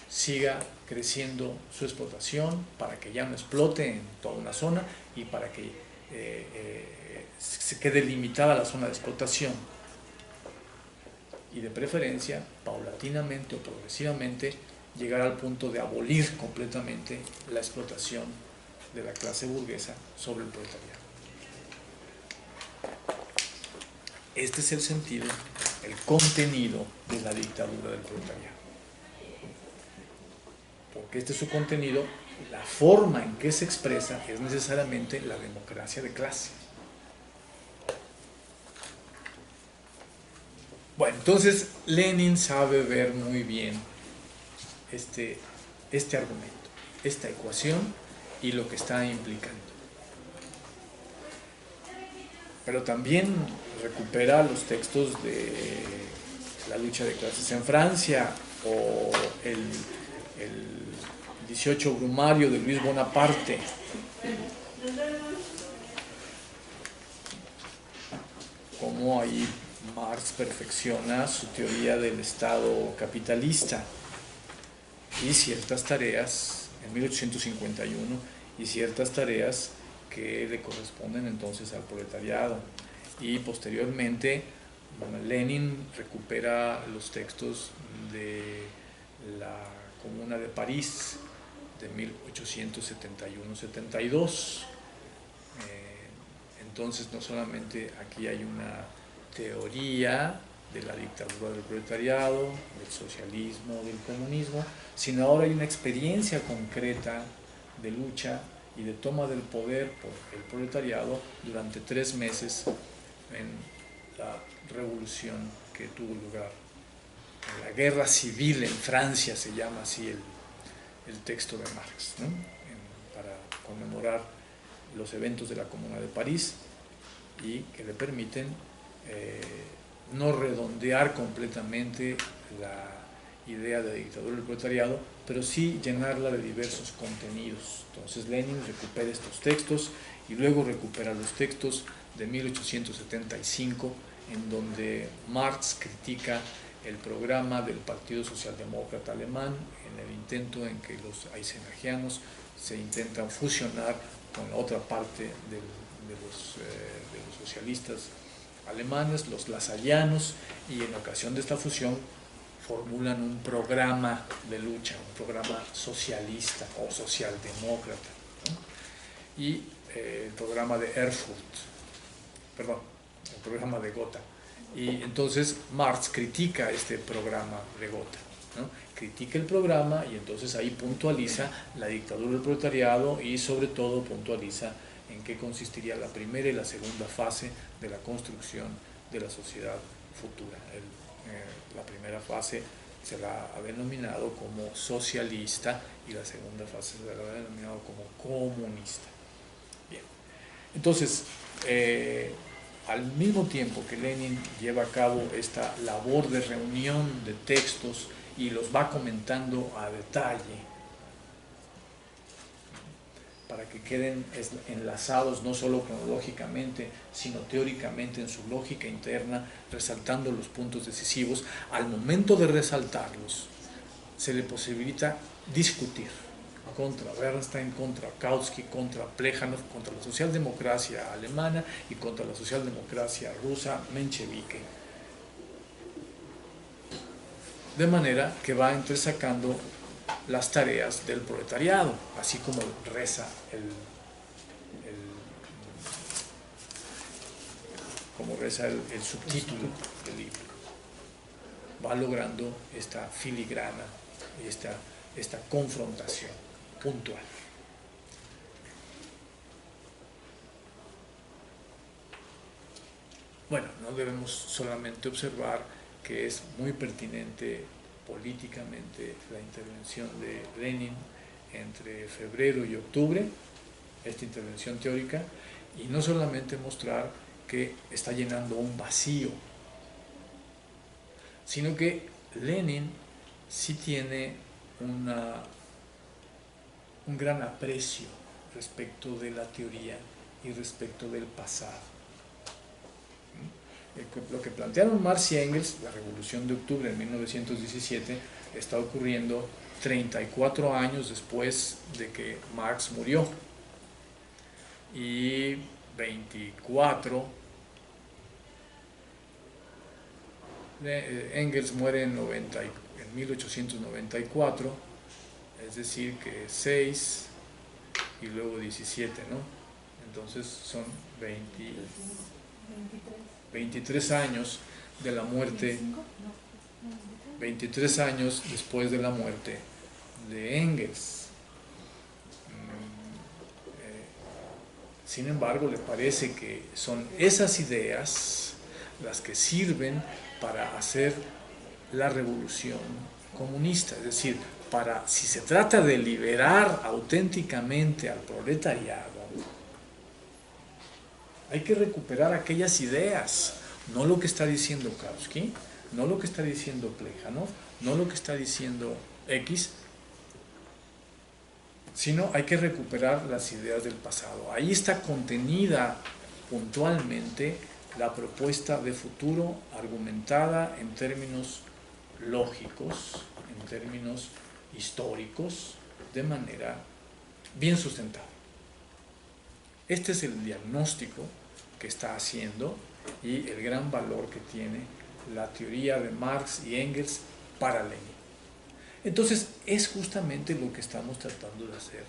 siga creciendo su explotación, para que ya no explote en toda una zona y para que se quede limitada la zona de explotación. Y de preferencia, paulatinamente o progresivamente, llegar al punto de abolir completamente la explotación de la clase burguesa sobre el proletariado. Este es el sentido, el contenido de la dictadura del proletariado. Porque este es su contenido, la forma en que se expresa es necesariamente la democracia de clase. Bueno, entonces Lenin sabe ver muy bien este argumento, esta ecuación y lo que está implicando. Pero también recupera los textos de la lucha de clases en Francia o el 18 Brumario de Luis Bonaparte. Cómo ahí Marx perfecciona su teoría del Estado capitalista y ciertas tareas, en 1851, y ciertas tareas que le corresponden entonces al proletariado. Y posteriormente Lenin recupera los textos de la Comuna de París de 1871-72. Entonces no solamente aquí hay una teoría de la dictadura del proletariado, del socialismo, del comunismo, sino ahora hay una experiencia concreta de lucha y de toma del poder por el proletariado durante 3 meses en la revolución que tuvo lugar la guerra civil en Francia, se llama así el texto de Marx, ¿no? Para conmemorar los eventos de la Comuna de París y que le permiten no redondear completamente la idea de dictadura del proletariado, pero sí llenarla de diversos contenidos. Entonces Lenin recupera estos textos y luego recupera los textos de 1875, en donde Marx critica el programa del Partido Socialdemócrata Alemán en el intento en que los eisenhowianos se intentan fusionar con la otra parte de los socialistas alemanes, los lasallanos, y en ocasión de esta fusión formulan un programa de lucha, un programa socialista o socialdemócrata, ¿no? Y el programa de Erfurt, perdón, el programa de Gotha. Y entonces Marx critica este programa de Gotha, ¿no? Critica el programa y entonces ahí puntualiza la dictadura del proletariado y sobre todo puntualiza en qué consistiría la primera y la segunda fase de la construcción de la sociedad futura. La primera fase se la ha denominado como socialista y la segunda fase se la ha denominado como comunista. Bien, entonces, al mismo tiempo que Lenin lleva a cabo esta labor de reunión de textos y los va comentando a detalle para que queden enlazados no solo cronológicamente, sino teóricamente en su lógica interna, resaltando los puntos decisivos, al momento de resaltarlos, se le posibilita discutir contra Bernstein, contra Kautsky, contra Plejánov, contra la socialdemocracia alemana y contra la socialdemocracia rusa menchevique. De manera que va entresacando las tareas del proletariado, así como reza el subtítulo del libro. Va logrando esta filigrana y esta confrontación puntual. Bueno, no debemos solamente observar que es muy pertinente políticamente la intervención de Lenin entre febrero y octubre, esta intervención teórica, y no solamente mostrar que está llenando un vacío, sino que Lenin sí tiene un gran aprecio respecto de la teoría y respecto del pasado. Lo que plantearon Marx y Engels, la Revolución de Octubre de 1917, está ocurriendo 34 años después de que Marx murió y 24, Engels muere en 1894, es decir que 6 y luego 17, ¿no? Entonces son 23 años de la muerte, 23 años después de la muerte de Engels. Sin embargo, le parece que son esas ideas las que sirven para hacer la revolución comunista, es decir, si se trata de liberar auténticamente al proletariado, hay que recuperar aquellas ideas, no lo que está diciendo Kautsky, no lo que está diciendo Plejánov, no lo que está diciendo X, sino hay que recuperar las ideas del pasado. Ahí está contenida puntualmente la propuesta de futuro argumentada en términos lógicos, en términos históricos, de manera bien sustentada. Este es el diagnóstico que está haciendo y el gran valor que tiene la teoría de Marx y Engels para Lenin. Entonces, es justamente lo que estamos tratando de hacer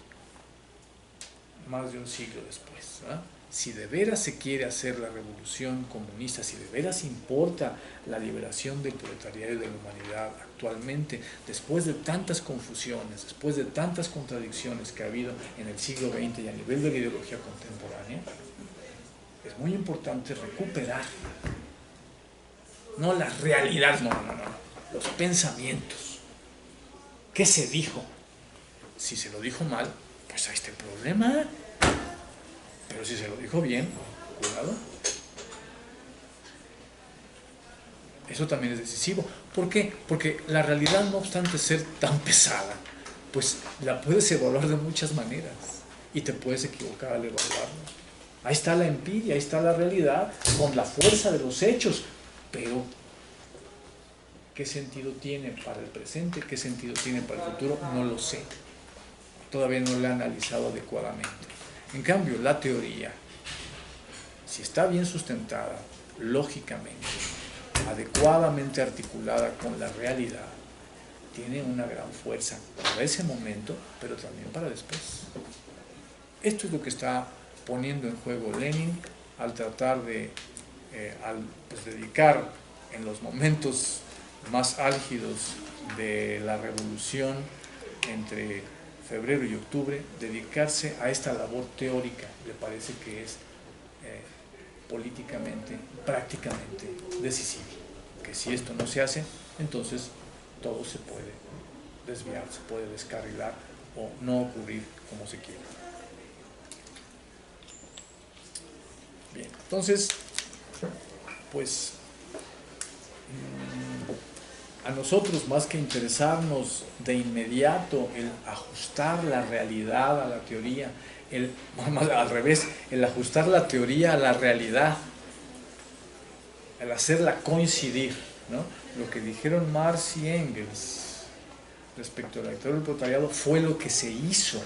más de un siglo después, ¿verdad? Si de veras se quiere hacer la revolución comunista, si de veras importa la liberación del proletariado y de la humanidad actualmente, después de tantas confusiones, después de tantas contradicciones que ha habido en el siglo XX y a nivel de la ideología contemporánea, es muy importante recuperar, no la realidad, no, los pensamientos. ¿Qué se dijo? Si se lo dijo mal, pues ahí está el problema. Pero si se lo dijo bien, cuidado. Eso también es decisivo. ¿Por qué? Porque la realidad, no obstante ser tan pesada, pues la puedes evaluar de muchas maneras y te puedes equivocar al evaluarla. Ahí está la empiria, ahí está la realidad con la fuerza de los hechos, pero ¿qué sentido tiene para el presente? ¿Qué sentido tiene para el futuro? No lo sé. Todavía no lo he analizado adecuadamente. En cambio, la teoría, si está bien sustentada, lógicamente, adecuadamente articulada con la realidad, tiene una gran fuerza para ese momento, pero también para después. Esto es lo que está poniendo en juego Lenin al tratar de dedicar en los momentos más álgidos de la revolución entre febrero y octubre, dedicarse a esta labor teórica. Le parece que es políticamente, prácticamente decisivo, que si esto no se hace, entonces todo se puede desviar, se puede descarrilar o no ocurrir como se quiera. Bien, entonces, pues a nosotros, más que interesarnos de inmediato el ajustar la realidad a la teoría, al revés, el ajustar la teoría a la realidad, el hacerla coincidir, ¿no? Lo que dijeron Marx y Engels respecto a la dictadura del proletariado fue lo que se hizo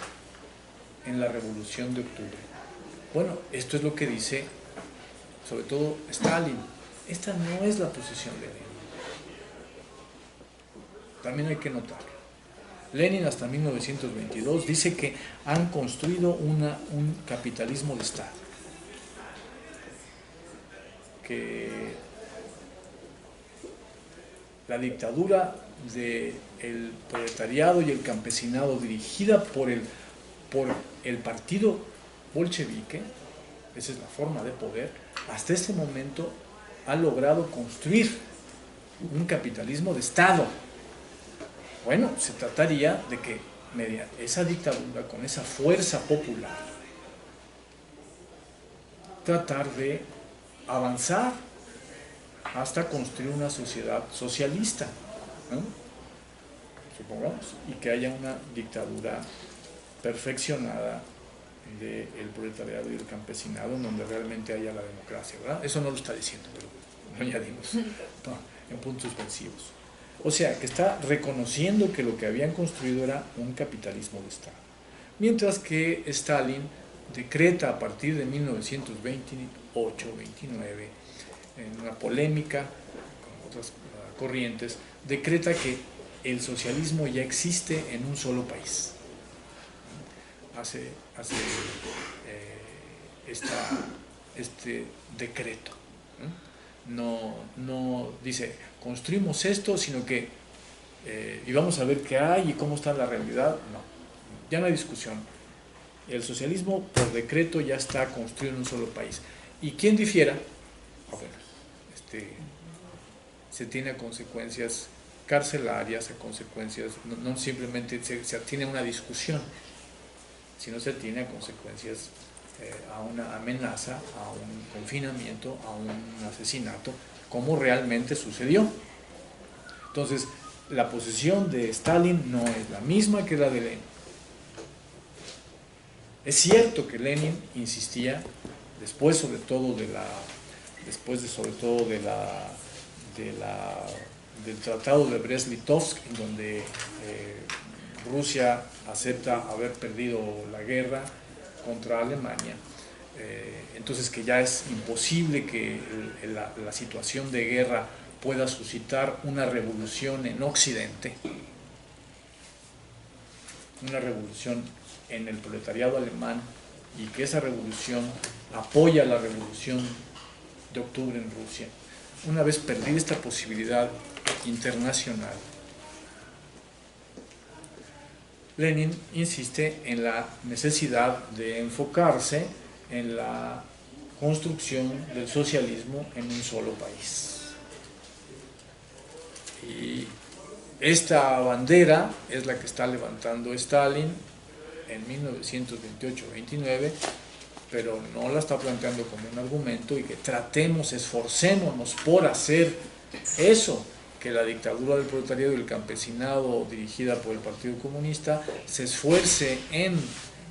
en la Revolución de Octubre. Bueno, esto es lo que dice sobre todo Stalin. Esta no es la posición de Lenin. También hay que notarlo. Lenin hasta 1922 dice que han construido un capitalismo de Estado, que la dictadura del proletariado y el campesinado dirigida por el partido bolchevique, esa es la forma de poder, hasta este momento ha logrado construir un capitalismo de Estado. Bueno, se trataría de que mediante esa dictadura, con esa fuerza popular, tratar de avanzar hasta construir una sociedad socialista, ¿no? Supongamos, y que haya una dictadura perfeccionada del proletariado y el campesinado, en donde realmente haya la democracia, ¿verdad? Eso no lo está diciendo, pero lo añadimos, ¿no? En puntos suspensivos. O sea, que está reconociendo que lo que habían construido era un capitalismo de Estado. Mientras que Stalin decreta a partir de 1928-29, en una polémica con otras corrientes, decreta que el socialismo ya existe en un solo país. Hace este decreto. No dice, construimos esto, sino que y vamos a ver qué hay y cómo está la realidad. No, ya no hay discusión. El socialismo por decreto ya está construido en un solo país. Y quien difiera, se tiene a consecuencias carcelarias, a consecuencias, no simplemente se tiene una discusión, sino se tiene a consecuencias a una amenaza, a un confinamiento, a un asesinato, como realmente sucedió. Entonces, la posición de Stalin no es la misma que la de Lenin. Es cierto que Lenin insistía, después sobre todo del Tratado de Brest-Litovsk, en donde Rusia acepta haber perdido la guerra contra Alemania, entonces que ya es imposible que la situación de guerra pueda suscitar una revolución en Occidente, una revolución en el proletariado alemán, y que esa revolución apoya la revolución de octubre en Rusia. Una vez perdida esta posibilidad internacional, Lenin insiste en la necesidad de enfocarse en la construcción del socialismo en un solo país. Y esta bandera es la que está levantando Stalin en 1928-29, pero no la está planteando como un argumento, y que tratemos, esforcémonos por hacer eso, que la dictadura del proletariado y el campesinado dirigida por el Partido Comunista se esfuerce en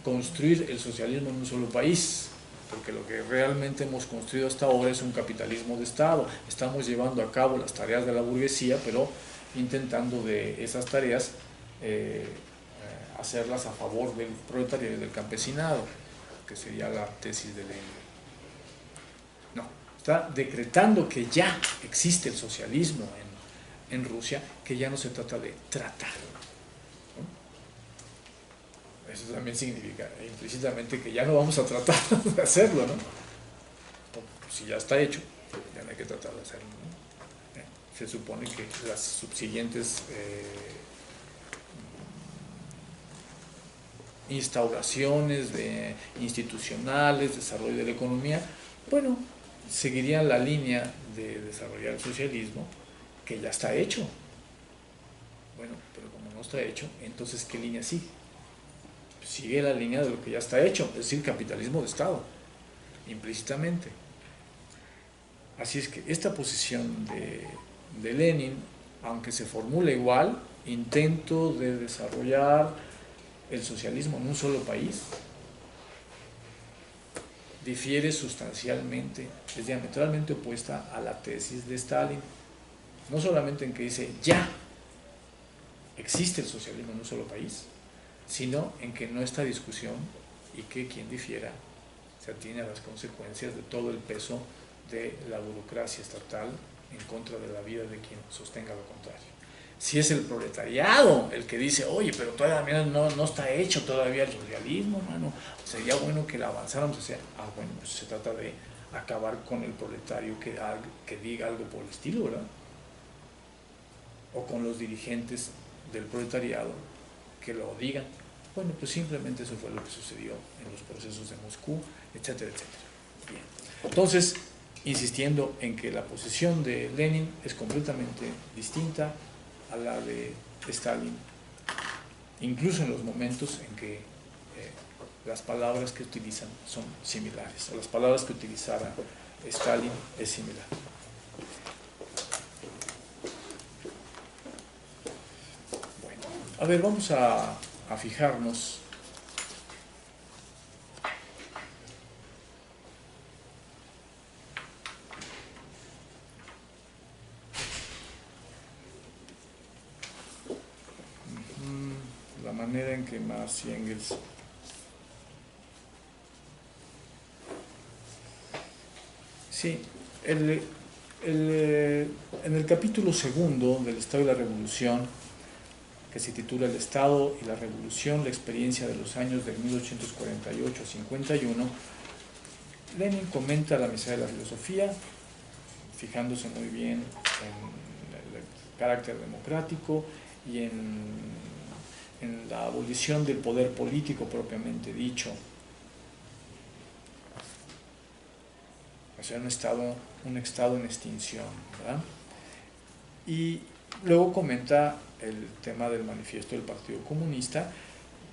construir el socialismo en un solo país, porque lo que realmente hemos construido hasta ahora es un capitalismo de Estado. Estamos llevando a cabo las tareas de la burguesía, pero intentando de esas tareas hacerlas a favor del proletariado y del campesinado, que sería la tesis de Lenin. No, está decretando que ya existe el socialismo en Rusia, que ya no se trata de tratar, ¿no? Eso también significa implícitamente que ya no vamos a tratar de hacerlo, ¿no? Si ya está hecho, ya no hay que tratar de hacerlo, ¿no? Se supone que las subsiguientes instauraciones institucionales, desarrollo de la economía, bueno, seguirían la línea de desarrollar el socialismo, que ya está hecho. Bueno, pero como no está hecho, entonces ¿qué línea sigue? Sigue la línea de lo que ya está hecho, es decir, capitalismo de Estado, implícitamente. Así es que esta posición de Lenin, aunque se formula igual, intento de desarrollar el socialismo en un solo país, difiere sustancialmente, es diametralmente opuesta a la tesis de Stalin, no solamente en que dice ya existe el socialismo en un solo país, sino en que no está discusión, y que quien difiera se atiene a las consecuencias de todo el peso de la burocracia estatal en contra de la vida de quien sostenga lo contrario. Si es el proletariado el que dice, oye, pero todavía no está hecho todavía el socialismo, mano, sería bueno que la avanzáramos, o sea, bueno, pues se trata de acabar con el proletario que diga algo por el estilo, ¿verdad? O con los dirigentes del proletariado que lo digan. Bueno, pues simplemente eso fue lo que sucedió en los procesos de Moscú, etcétera, etcétera. Bien. Entonces, insistiendo en que la posición de Lenin es completamente distinta a la de Stalin, incluso en los momentos en que las palabras que utilizan son similares, o las palabras que utilizara Stalin es similar. Bueno, a ver, vamos a fijarnos la manera en que Marx y Engels en el capítulo segundo del Estado y la Revolución, que se titula El Estado y la Revolución, la experiencia de los años de 1848 a 51, Lenin comenta la miseria de la filosofía, fijándose muy bien en el carácter democrático y en la abolición del poder político propiamente dicho. O sea, un estado en extinción, ¿verdad? Y luego comenta el tema del manifiesto del Partido Comunista,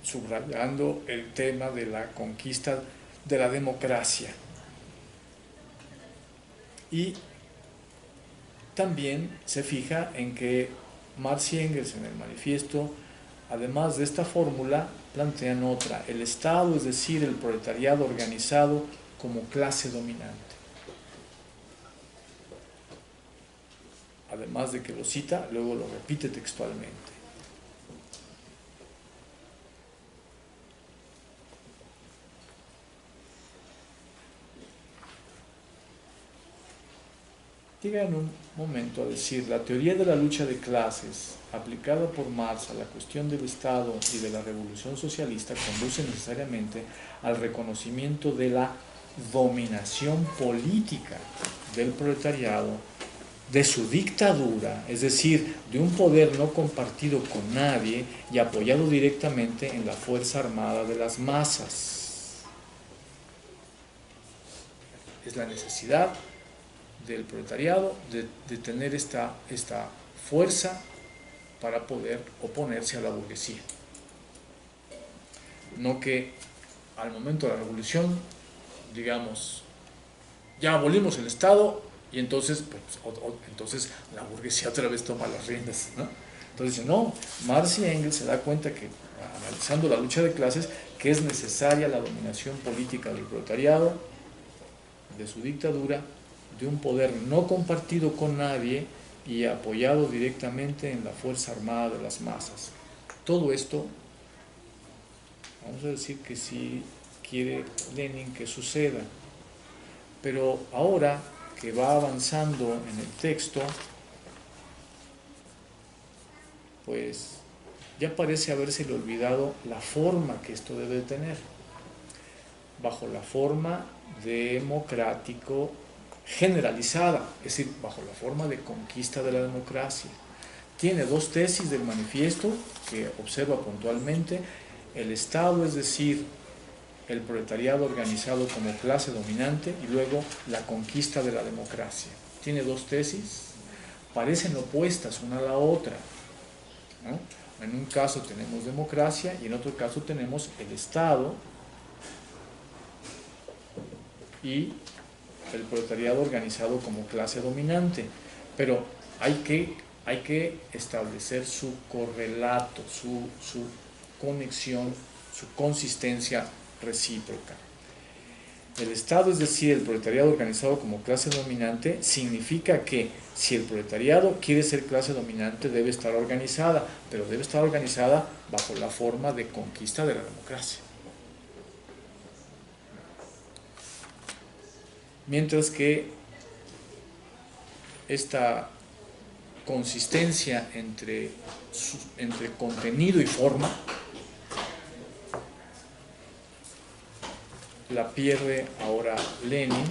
subrayando el tema de la conquista de la democracia. Y también se fija en que Marx y Engels en el manifiesto, además de esta fórmula, plantean otra: el Estado, es decir, el proletariado organizado como clase dominante. Además de que lo cita, luego lo repite textualmente. Llega en un momento a decir: la teoría de la lucha de clases aplicada por Marx a la cuestión del Estado y de la revolución socialista conduce necesariamente al reconocimiento de la dominación política del proletariado, de su dictadura, es decir, de un poder no compartido con nadie y apoyado directamente en la fuerza armada de las masas. Es la necesidad del proletariado de tener esta fuerza para poder oponerse a la burguesía. No que al momento de la revolución, digamos, ya abolimos el Estado y entonces, entonces la burguesía otra vez toma las riendas, ¿no? Entonces no, Marx y Engels se da cuenta que, analizando la lucha de clases, que es necesaria la dominación política del proletariado, de su dictadura, de un poder no compartido con nadie y apoyado directamente en la fuerza armada de las masas. Todo esto, vamos a decir que sí quiere Lenin que suceda, pero ahora que va avanzando en el texto, pues ya parece habérsele olvidado la forma que esto debe tener, bajo la forma democrático generalizada, es decir, bajo la forma de conquista de la democracia. Tiene dos tesis del manifiesto que observa puntualmente: el Estado, es decir, el proletariado organizado como clase dominante, y luego la conquista de la democracia. Tiene dos tesis, parecen opuestas una a la otra, ¿no? En un caso tenemos democracia y en otro caso tenemos el Estado y el proletariado organizado como clase dominante, pero hay que establecer su correlato, su conexión, su consistencia recíproca. El Estado, es decir, el proletariado organizado como clase dominante, significa que si el proletariado quiere ser clase dominante debe estar organizada, pero debe estar organizada bajo la forma de conquista de la democracia. Mientras que esta consistencia entre contenido y forma la pierde ahora Lenin,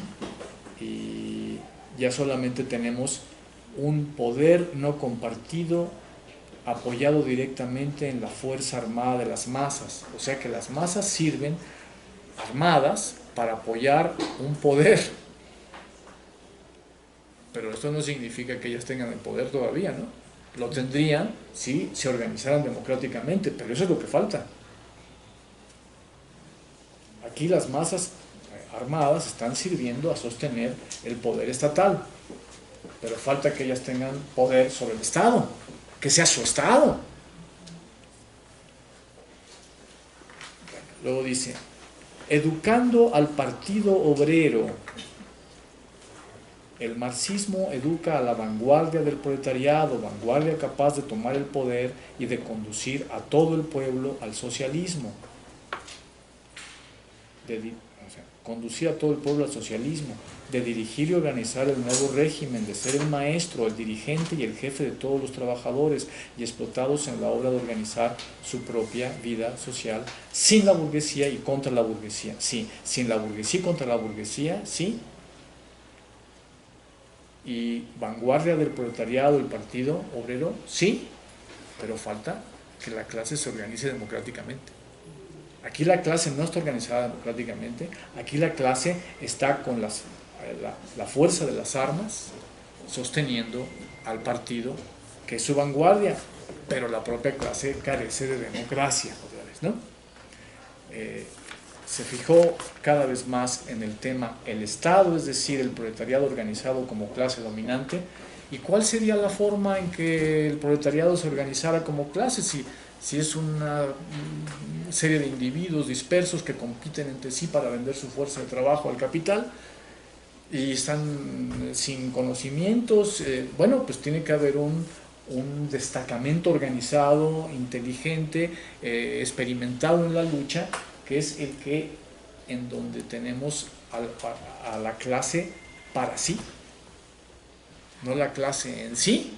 y ya solamente tenemos un poder no compartido apoyado directamente en la fuerza armada de las masas, o sea que las masas sirven armadas para apoyar un poder, pero esto no significa que ellas tengan el poder todavía, ¿no? Lo tendrían si se organizaran democráticamente, pero eso es lo que falta. Aquí las masas armadas están sirviendo a sostener el poder estatal, pero falta que ellas tengan poder sobre el Estado, que sea su Estado. Luego dice: educando al Partido Obrero. El marxismo educa a la vanguardia del proletariado, vanguardia capaz de tomar el poder y de conducir a todo el pueblo al socialismo. Conducir a todo el pueblo al socialismo, de dirigir y organizar el nuevo régimen, de ser el maestro, el dirigente y el jefe de todos los trabajadores y explotados en la obra de organizar su propia vida social sin la burguesía y contra la burguesía. Sí, sin la burguesía y contra la burguesía, sí. Y vanguardia del proletariado, el Partido Obrero, sí, pero falta que la clase se organice democráticamente. Aquí la clase no está organizada democráticamente, aquí la clase está con la fuerza de las armas sosteniendo al partido, que es su vanguardia, pero la propia clase carece de democracia, otra vez, ¿no? Se fijó cada vez más en el tema el Estado, es decir, el proletariado organizado como clase dominante. ¿Y cuál sería la forma en que el proletariado se organizara como clase? Si es una serie de individuos dispersos que compiten entre sí para vender su fuerza de trabajo al capital y están sin conocimientos, bueno, pues tiene que haber un destacamento organizado, inteligente, experimentado en la lucha, que es el que, en donde tenemos a la clase para sí, no la clase en sí,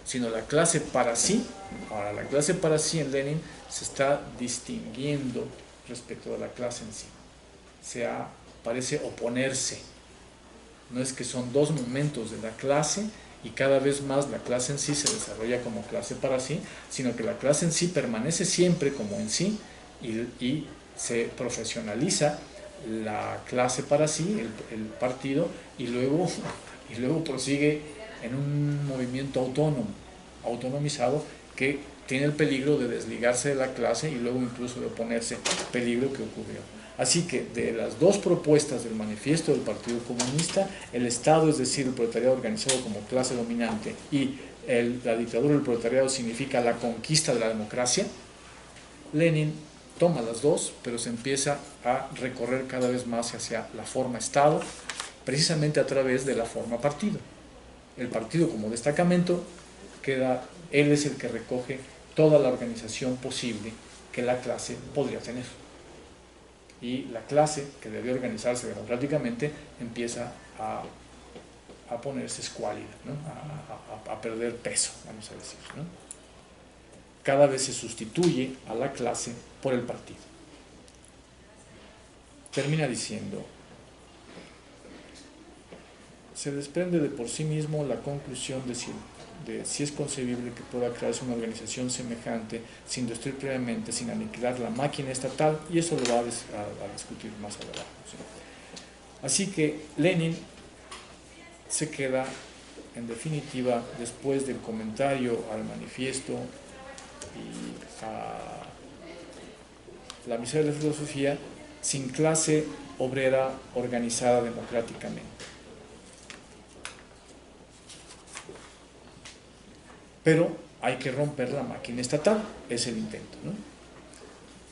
sino la clase para sí. Ahora, la clase para sí en Lenin se está distinguiendo respecto a la clase en sí. Parece oponerse. No es que son dos momentos de la clase y cada vez más la clase en sí se desarrolla como clase para sí, sino que la clase en sí permanece siempre como en sí y se profesionaliza la clase para sí, el partido, y luego prosigue en un movimiento autónomo. autonomizado que tiene el peligro de desligarse de la clase y luego incluso de oponerse, peligro que ocurrió. Así que de las dos propuestas del manifiesto del Partido Comunista, el Estado, es decir, el proletariado organizado como clase dominante, y la dictadura del proletariado significa la conquista de la democracia, Lenin toma las dos, pero se empieza a recorrer cada vez más hacia la forma Estado, precisamente a través de la forma partido. El partido como destacamento él es el que recoge toda la organización posible que la clase podría tener. Y la clase, que debe organizarse democráticamente, empieza a ponerse escuálida, ¿no? a perder peso, vamos a decir, ¿no? Cada vez se sustituye a la clase por el partido. Termina diciendo: se desprende de por sí mismo la conclusión de si es concebible que pueda crearse una organización semejante sin destruir previamente, sin aniquilar la máquina estatal, y eso lo va a discutir más adelante, ¿sí? Así que Lenin se queda, en definitiva, después del comentario al manifiesto y a la miseria de la filosofía, sin clase obrera organizada democráticamente. Pero hay que romper la máquina estatal, es el intento, ¿no?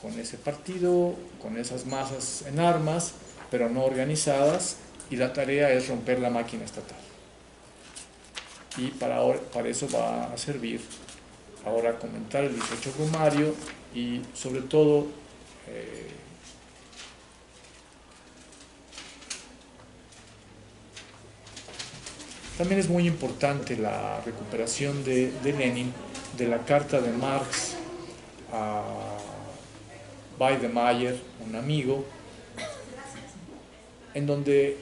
Con ese partido, con esas masas en armas, pero no organizadas, y la tarea es romper la máquina estatal. Y para eso va a servir ahora comentar el 18 Brumario y sobre todo también es muy importante la recuperación de Lenin de la carta de Marx a Weidemayer, un amigo, en donde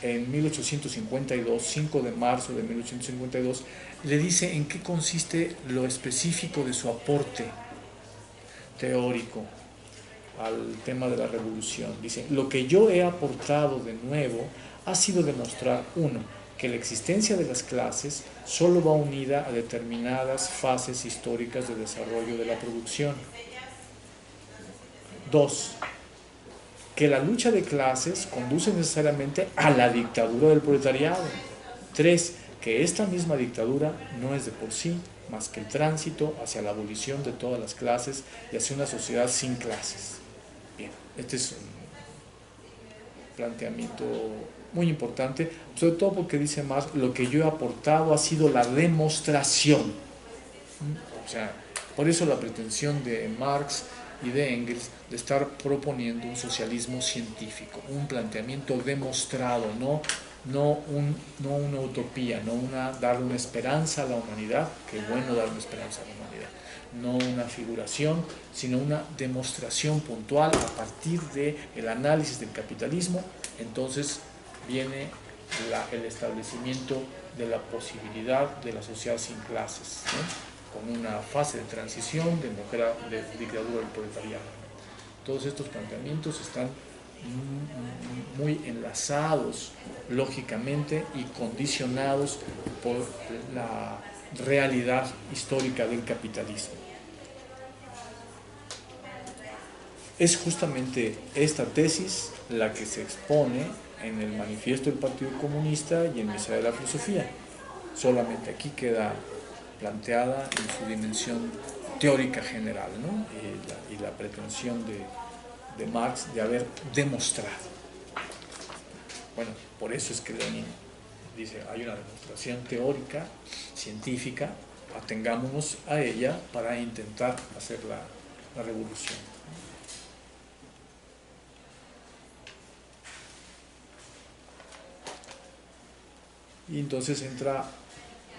en 1852, 5 de marzo de 1852, le dice en qué consiste lo específico de su aporte teórico al tema de la revolución. Dice: lo que yo he aportado de nuevo ha sido demostrar, uno, que la existencia de las clases solo va unida a determinadas fases históricas de desarrollo de la producción. 2, que la lucha de clases conduce necesariamente a la dictadura del proletariado. 3, que esta misma dictadura no es de por sí más que el tránsito hacia la abolición de todas las clases y hacia una sociedad sin clases. Bien, este es un planteamiento muy importante, sobre todo porque dice más: lo que yo he aportado ha sido la demostración. O sea, por eso la pretensión de Marx y de Engels de estar proponiendo un socialismo científico, un planteamiento demostrado, no una utopía, darle una esperanza a la humanidad, que bueno dar una esperanza a la humanidad, no una figuración, sino una demostración puntual a partir del análisis del capitalismo. Entonces viene el establecimiento de la posibilidad de la sociedad sin clases, ¿no? Con una fase de transición de dictadura del proletariado. Todos estos planteamientos están muy enlazados lógicamente y condicionados por la realidad histórica del capitalismo. Es justamente esta tesis la que se expone en el manifiesto del Partido Comunista y en Miseria de la Filosofía. Solamente aquí queda planteada en su dimensión teórica general, ¿no? y la pretensión de Marx de haber demostrado. Bueno, por eso es que Lenin dice: hay una demostración teórica, científica, atengámonos a ella para intentar hacer la revolución. Y entonces entra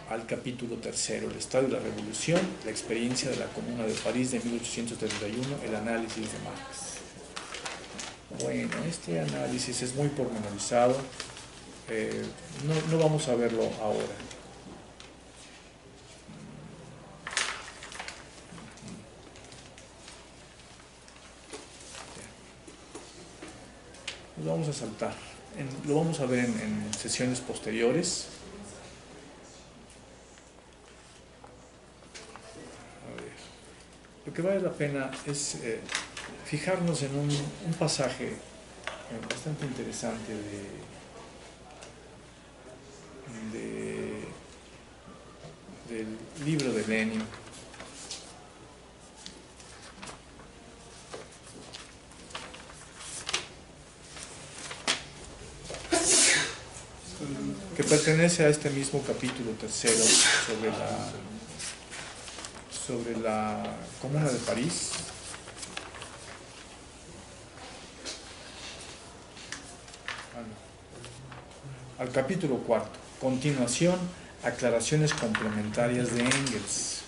al capítulo tercero, el Estado y la Revolución, la experiencia de la Comuna de París de 1831, el análisis de Marx. Bueno, este análisis es muy pormenorizado, no vamos a verlo ahora. Lo vamos a saltar, lo vamos a ver en sesiones posteriores. lo que vale la pena es fijarnos en un pasaje bastante interesante del libro de Lenin. Que pertenece a este mismo capítulo tercero sobre la Comuna de París. Al capítulo cuarto, continuación, aclaraciones complementarias de Engels.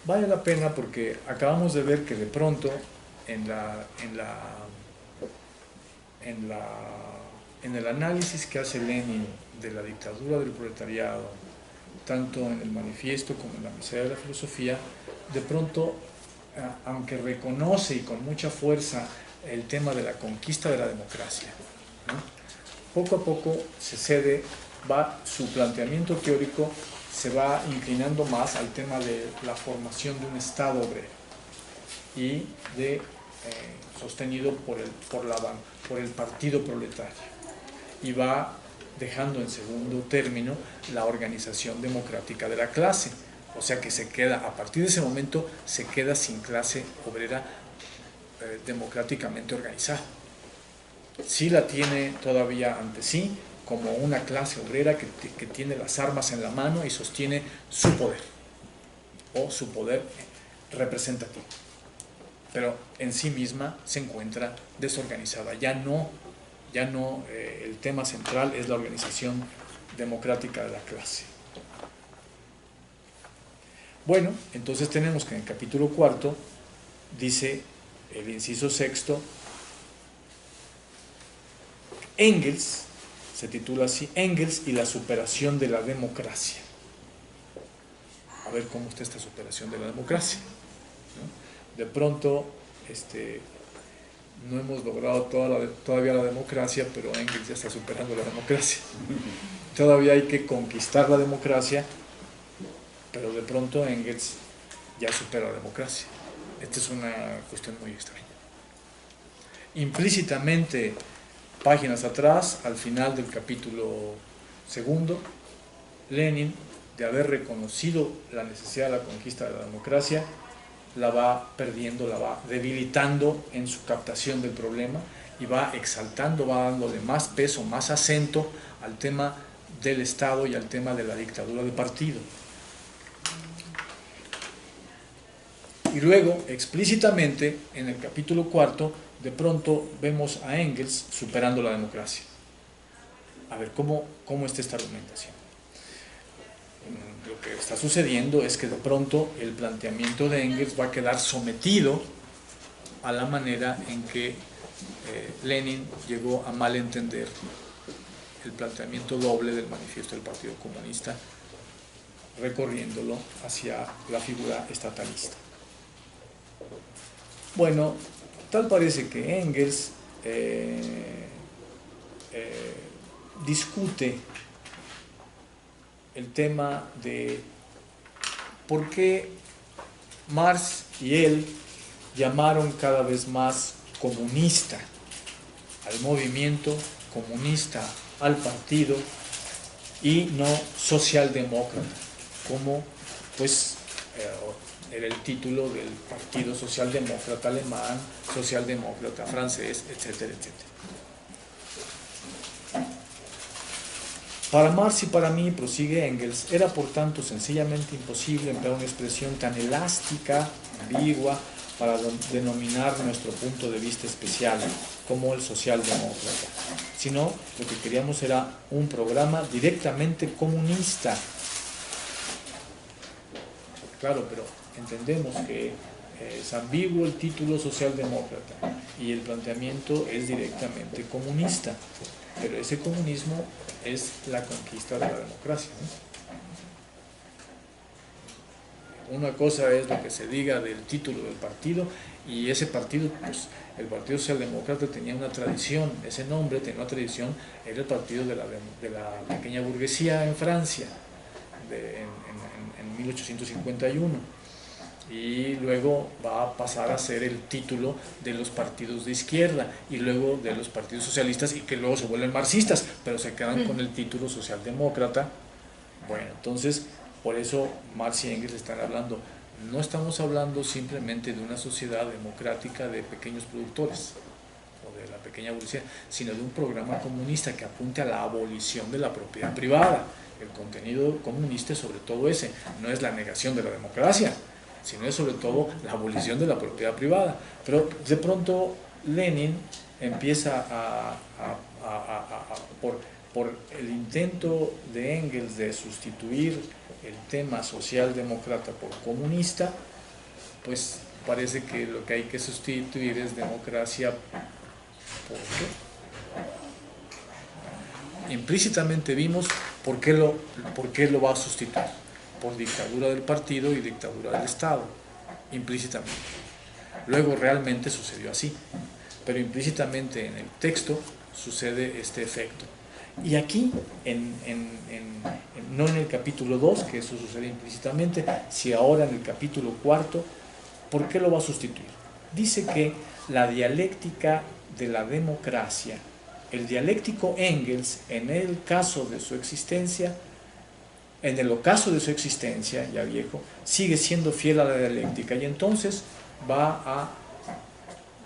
Vale la pena porque acabamos de ver que de pronto en el análisis que hace Lenin de la dictadura del proletariado, tanto en el manifiesto como en la miseria de la filosofía, de pronto, aunque reconoce y con mucha fuerza el tema de la conquista de la democracia, ¿no?, poco a poco se cede, su planteamiento teórico se va inclinando más al tema de la formación de un Estado obrero y sostenido por el partido proletario, y va dejando en segundo término la organización democrática de la clase, o sea que se queda, a partir de ese momento se queda sin clase obrera democráticamente organizada. Sí la tiene todavía ante sí como una clase obrera que tiene las armas en la mano y sostiene su poder, o su poder representativo, pero en sí misma se encuentra desorganizada. Ya no el tema central es la organización democrática de la clase. Bueno, entonces tenemos que en el capítulo cuarto dice el inciso sexto, Engels, se titula así, Engels y la superación de la democracia. A ver cómo está esta superación de la democracia, ¿no? De pronto, no hemos logrado todavía la democracia, pero Engels ya está superando la democracia. Todavía hay que conquistar la democracia, pero de pronto Engels ya supera la democracia. Esta es una cuestión muy extraña. Implícitamente, páginas atrás, al final del capítulo segundo, Lenin, de haber reconocido la necesidad de la conquista de la democracia, la va perdiendo, la va debilitando en su captación del problema y va exaltando, va dándole más peso, más acento al tema del Estado y al tema de la dictadura de partido. Y luego, explícitamente, en el capítulo cuarto, de pronto vemos a Engels superando la democracia. A ver, ¿cómo está esta argumentación? Lo que está sucediendo es que de pronto el planteamiento de Engels va a quedar sometido a la manera en que Lenin llegó a malentender el planteamiento doble del manifiesto del Partido Comunista, recorriéndolo hacia la figura estatalista. Bueno, tal parece que Engels discute el tema de por qué Marx y él llamaron cada vez más comunista al movimiento, comunista al partido, y no socialdemócrata, como pues era el título del Partido Socialdemócrata alemán, socialdemócrata francés, etcétera, etcétera. Para Marx y para mí, prosigue Engels, era por tanto sencillamente imposible emplear una expresión tan elástica, ambigua, para denominar nuestro punto de vista especial como el socialdemócrata, sino lo que queríamos era un programa directamente comunista. Claro, pero entendemos que es ambiguo el título socialdemócrata y el planteamiento es directamente comunista, pero ese comunismo es la conquista de la democracia, ¿no? Una cosa es lo que se diga del título del partido, y ese partido, pues el Partido Socialdemócrata tenía una tradición, ese nombre tenía una tradición, era el partido de la pequeña burguesía en Francia, en en 1851, y luego va a pasar a ser el título de los partidos de izquierda y luego de los partidos socialistas, y que luego se vuelven marxistas, pero se quedan con el título socialdemócrata. Bueno, entonces por eso Marx y Engels están hablando, no estamos hablando simplemente de una sociedad democrática de pequeños productores o de la pequeña burguesía, sino de un programa comunista que apunte a la abolición de la propiedad privada. El contenido comunista es sobre todo ese, no es la negación de la democracia, sino es sobre todo la abolición de la propiedad privada. Pero de pronto Lenin empieza por el intento de Engels de sustituir el tema socialdemócrata por comunista, pues parece que lo que hay que sustituir es democracia. ¿Por qué? Implícitamente vimos por qué lo va a sustituir: por dictadura del partido y dictadura del Estado, implícitamente. Luego realmente sucedió así, pero implícitamente en el texto sucede este efecto. Y aquí, no en el capítulo 2, que eso sucede implícitamente, si ahora en el capítulo 4, ¿por qué lo va a sustituir? Dice que la dialéctica de la democracia, el dialéctico Engels, en el caso de su existencia, en el ocaso de su existencia, ya viejo, sigue siendo fiel a la dialéctica, y entonces va a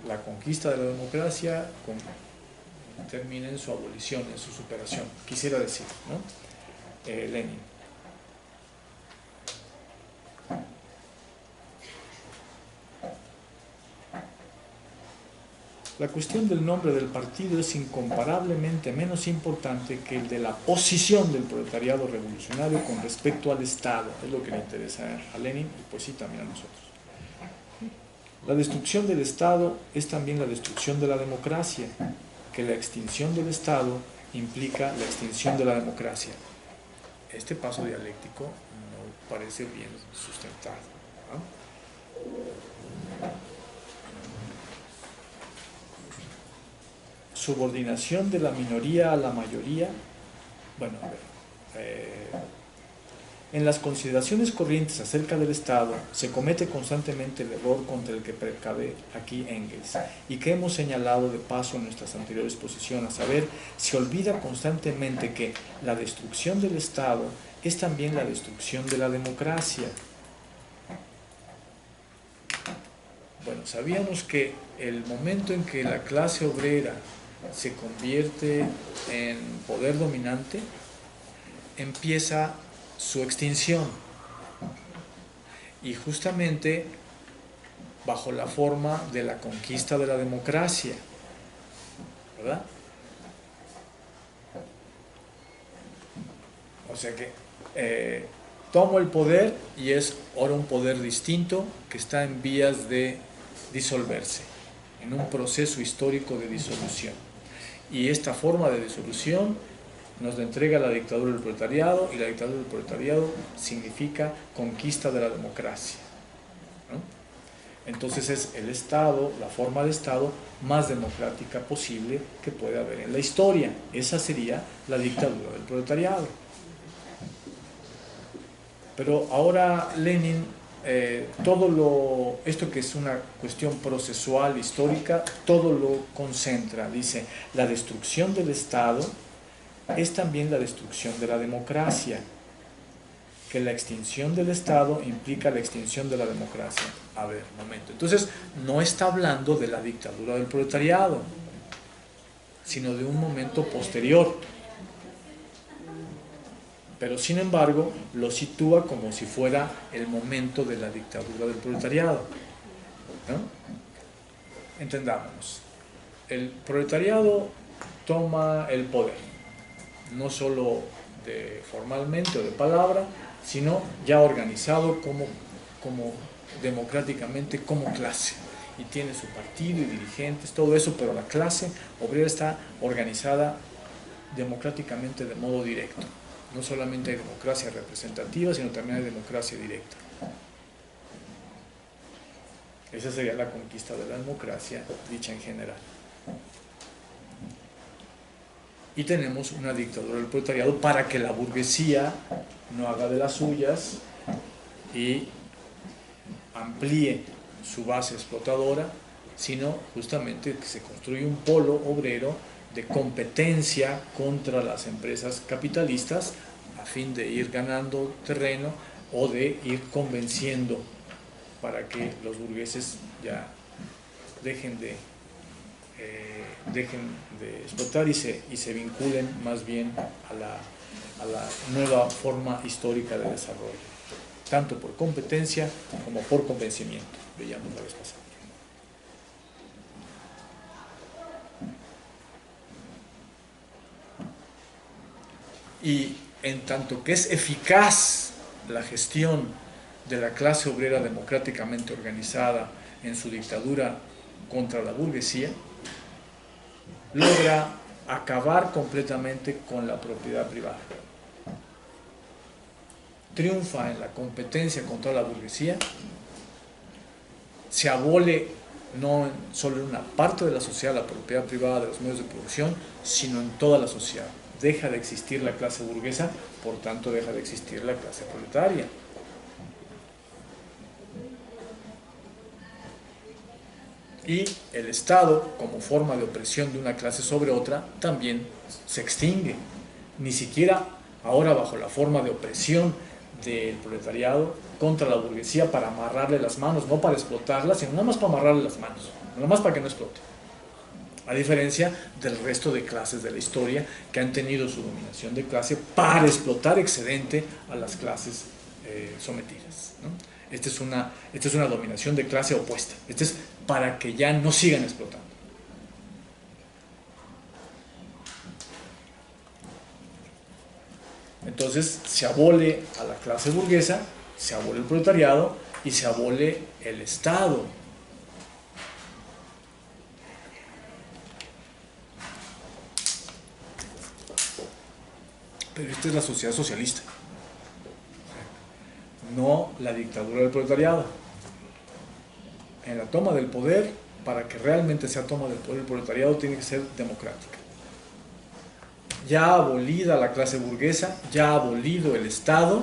la conquista de la democracia, termina en su abolición, en su superación, quisiera decir, ¿no? Lenin. La cuestión del nombre del partido es incomparablemente menos importante que el de la posición del proletariado revolucionario con respecto al Estado. Es lo que le interesa a Lenin y pues sí también a nosotros. La destrucción del Estado es también la destrucción de la democracia, que la extinción del Estado implica la extinción de la democracia. Este paso dialéctico no parece bien sustentado, ¿no? Subordinación de la minoría a la mayoría. Bueno, a ver, en las consideraciones corrientes acerca del Estado se comete constantemente el error contra el que precave aquí Engels y que hemos señalado de paso en nuestras anteriores posiciones. A saber, se olvida constantemente que la destrucción del Estado es también la destrucción de la democracia. Bueno, sabíamos que el momento en que la clase obrera se convierte en poder dominante, empieza su extinción, y justamente bajo la forma de la conquista de la democracia, ¿verdad? O sea que tomo el poder y es ahora un poder distinto que está en vías de disolverse, en un proceso histórico de disolución, y esta forma de disolución nos la entrega la dictadura del proletariado, y la dictadura del proletariado significa conquista de la democracia, ¿no? Entonces es el Estado, la forma de Estado más democrática posible que puede haber en la historia. Esa sería la dictadura del proletariado. Pero ahora Lenin, esto que es una cuestión procesual, histórica, todo lo concentra. Dice, la destrucción del Estado es también la destrucción de la democracia, que la extinción del Estado implica la extinción de la democracia. A ver, un momento. Entonces, no está hablando de la dictadura del proletariado, sino de un momento posterior. Pero, sin embargo, lo sitúa como si fuera el momento de la dictadura del proletariado, ¿no? Entendámonos. El proletariado toma el poder, no solo formalmente o de palabra, sino ya organizado como democráticamente como clase, y tiene su partido y dirigentes, todo eso, pero la clase obrera está organizada democráticamente de modo directo. No solamente hay democracia representativa, sino también hay democracia directa. Esa sería la conquista de la democracia, dicha en general. Y tenemos una dictadura del proletariado para que la burguesía no haga de las suyas y amplíe su base explotadora, sino justamente que se construye un polo obrero de competencia contra las empresas capitalistas a fin de ir ganando terreno o de ir convenciendo para que los burgueses ya dejen de explotar y se vinculen más bien a la nueva forma histórica de desarrollo, tanto por competencia como por convencimiento, veíamos la vez pasada. Y en tanto que es eficaz la gestión de la clase obrera democráticamente organizada en su dictadura contra la burguesía, logra acabar completamente con la propiedad privada. Triunfa en la competencia contra la burguesía, se abole no solo en una parte de la sociedad la propiedad privada de los medios de producción, sino en toda la sociedad. Deja de existir la clase burguesa, por tanto deja de existir la clase proletaria. Y el Estado, como forma de opresión de una clase sobre otra, también se extingue. Ni siquiera ahora bajo la forma de opresión del proletariado contra la burguesía para amarrarle las manos, no para explotarla, sino nada más para amarrarle las manos, nada más para que no explote. A diferencia del resto de clases de la historia que han tenido su dominación de clase para explotar excedente a las clases sometidas, ¿no? Esta es una dominación de clase opuesta. Esta es para que ya no sigan explotando. Entonces se abole a la clase burguesa, se abole el proletariado y se abole el Estado. Pero esta es la sociedad socialista, no la dictadura del proletariado. En la toma del poder, para que realmente sea toma del poder, el proletariado tiene que ser democrática. Ya abolida la clase burguesa, ya abolido el Estado,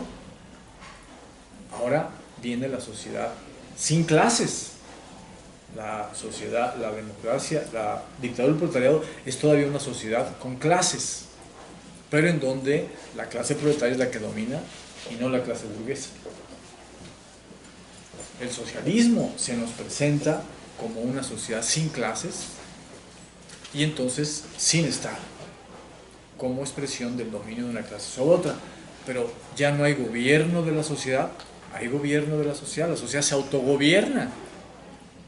ahora viene la sociedad sin clases. La sociedad, la democracia, la dictadura del proletariado es todavía una sociedad con clases, pero en donde la clase proletaria es la que domina y no la clase burguesa. El socialismo se nos presenta como una sociedad sin clases y entonces sin Estado, como expresión del dominio de una clase sobre otra. Pero ya no hay gobierno de la sociedad, hay gobierno de la sociedad se autogobierna,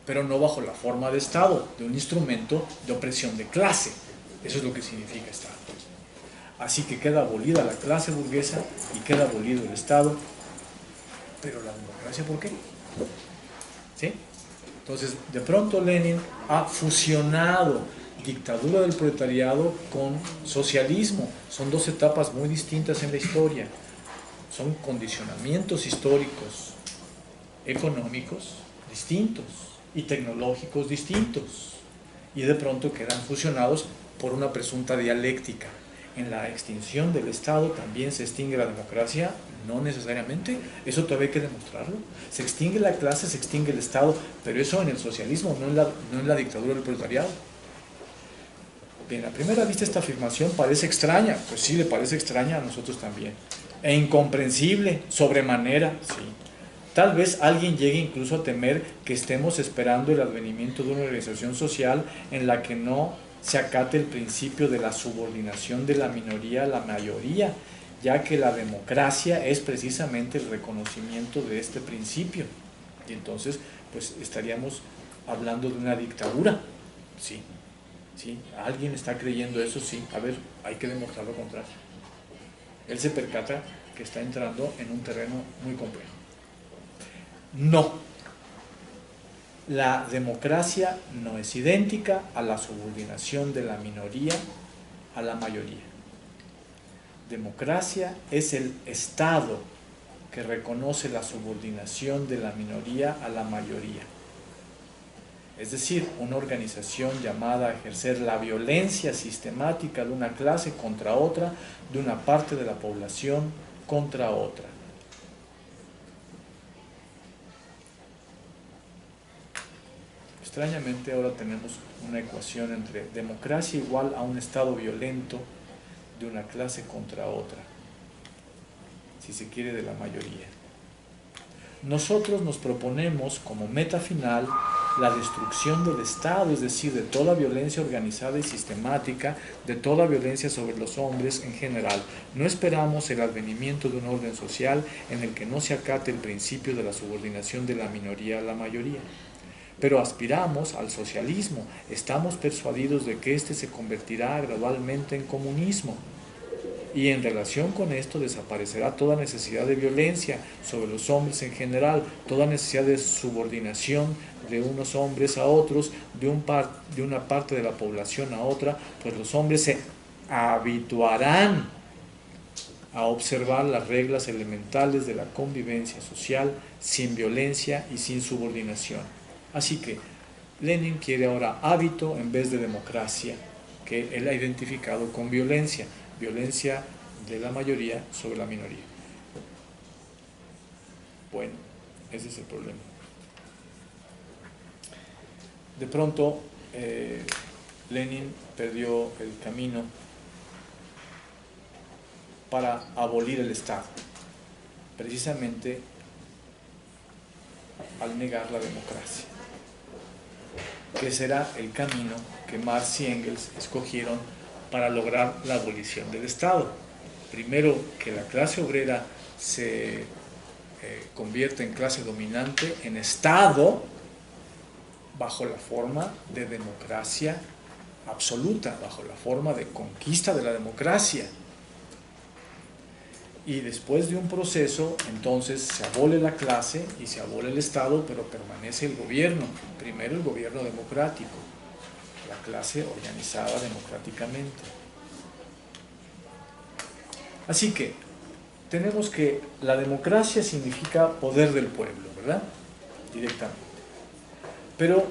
pero no bajo la forma de Estado, de un instrumento de opresión de clase. Eso es lo que significa Estado. Así que queda abolida la clase burguesa y queda abolido el Estado, pero la democracia, ¿por qué? ¿Sí? Entonces, de pronto Lenin ha fusionado dictadura del proletariado con socialismo. Son dos etapas muy distintas en la historia. Son condicionamientos históricos, económicos distintos y tecnológicos distintos. Y de pronto quedan fusionados por una presunta dialéctica. En la extinción del Estado también se extingue la democracia, no necesariamente, eso todavía hay que demostrarlo. Se extingue la clase, se extingue el Estado, pero eso en el socialismo, no en la dictadura del proletariado. Bien, a primera vista esta afirmación parece extraña, pues sí, le parece extraña a nosotros también, e incomprensible, sobremanera, sí. Tal vez alguien llegue incluso a temer que estemos esperando el advenimiento de una organización social en la que no se acate el principio de la subordinación de la minoría a la mayoría, ya que la democracia es precisamente el reconocimiento de este principio. Y entonces, pues estaríamos hablando de una dictadura. Sí, sí, alguien está creyendo eso, sí. A ver, hay que demostrar lo contrario. Él se percata que está entrando en un terreno muy complejo. No. La democracia no es idéntica a la subordinación de la minoría a la mayoría. Democracia es el Estado que reconoce la subordinación de la minoría a la mayoría. Es decir, una organización llamada a ejercer la violencia sistemática de una clase contra otra, de una parte de la población contra otra. extrañamente ahora tenemos una ecuación entre democracia igual a un estado violento de una clase contra otra, si se quiere de la mayoría. Nosotros nos proponemos como meta final la destrucción del Estado, es decir, de toda violencia organizada y sistemática, de toda violencia sobre los hombres en general. No esperamos el advenimiento de un orden social en el que no se acate el principio de la subordinación de la minoría a la mayoría. Pero aspiramos al socialismo, estamos persuadidos de que éste se convertirá gradualmente en comunismo. Y en relación con esto desaparecerá toda necesidad de violencia sobre los hombres en general, toda necesidad de subordinación de unos hombres a otros, de una parte de la población a otra, pues los hombres se habituarán a observar las reglas elementales de la convivencia social sin violencia y sin subordinación. Así que Lenin quiere ahora hábito en vez de democracia, que él ha identificado con violencia de la mayoría sobre la minoría. Bueno, ese es el problema. De pronto, Lenin perdió el camino para abolir el Estado, precisamente al negar la democracia, que será el camino que Marx y Engels escogieron para lograr la abolición del Estado. Primero, que la clase obrera se convierta en clase dominante, en Estado, bajo la forma de democracia absoluta, bajo la forma de conquista de la democracia. Y después de un proceso, entonces se abole la clase y se abole el Estado, pero permanece el gobierno. Primero el gobierno democrático, la clase organizada democráticamente. Así que tenemos que la democracia significa poder del pueblo, ¿verdad? Directamente. Pero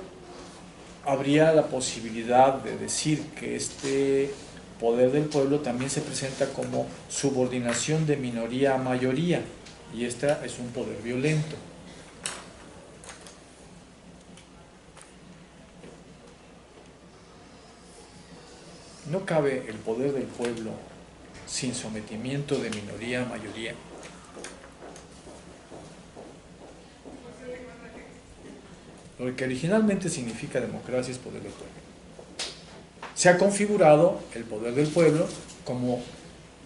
habría la posibilidad de decir que este poder del pueblo también se presenta como subordinación de minoría a mayoría, y esta es un poder violento. No cabe el poder del pueblo sin sometimiento de minoría a mayoría. Lo que originalmente significa democracia es poder del pueblo. Se ha configurado el poder del pueblo como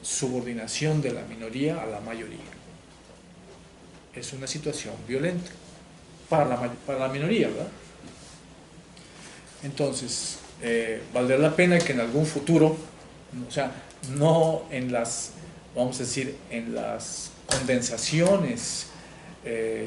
subordinación de la minoría a la mayoría. Es una situación violenta para la minoría, ¿verdad? Entonces, valdrá la pena que en algún futuro, o sea, no en las, vamos a decir, en las condensaciones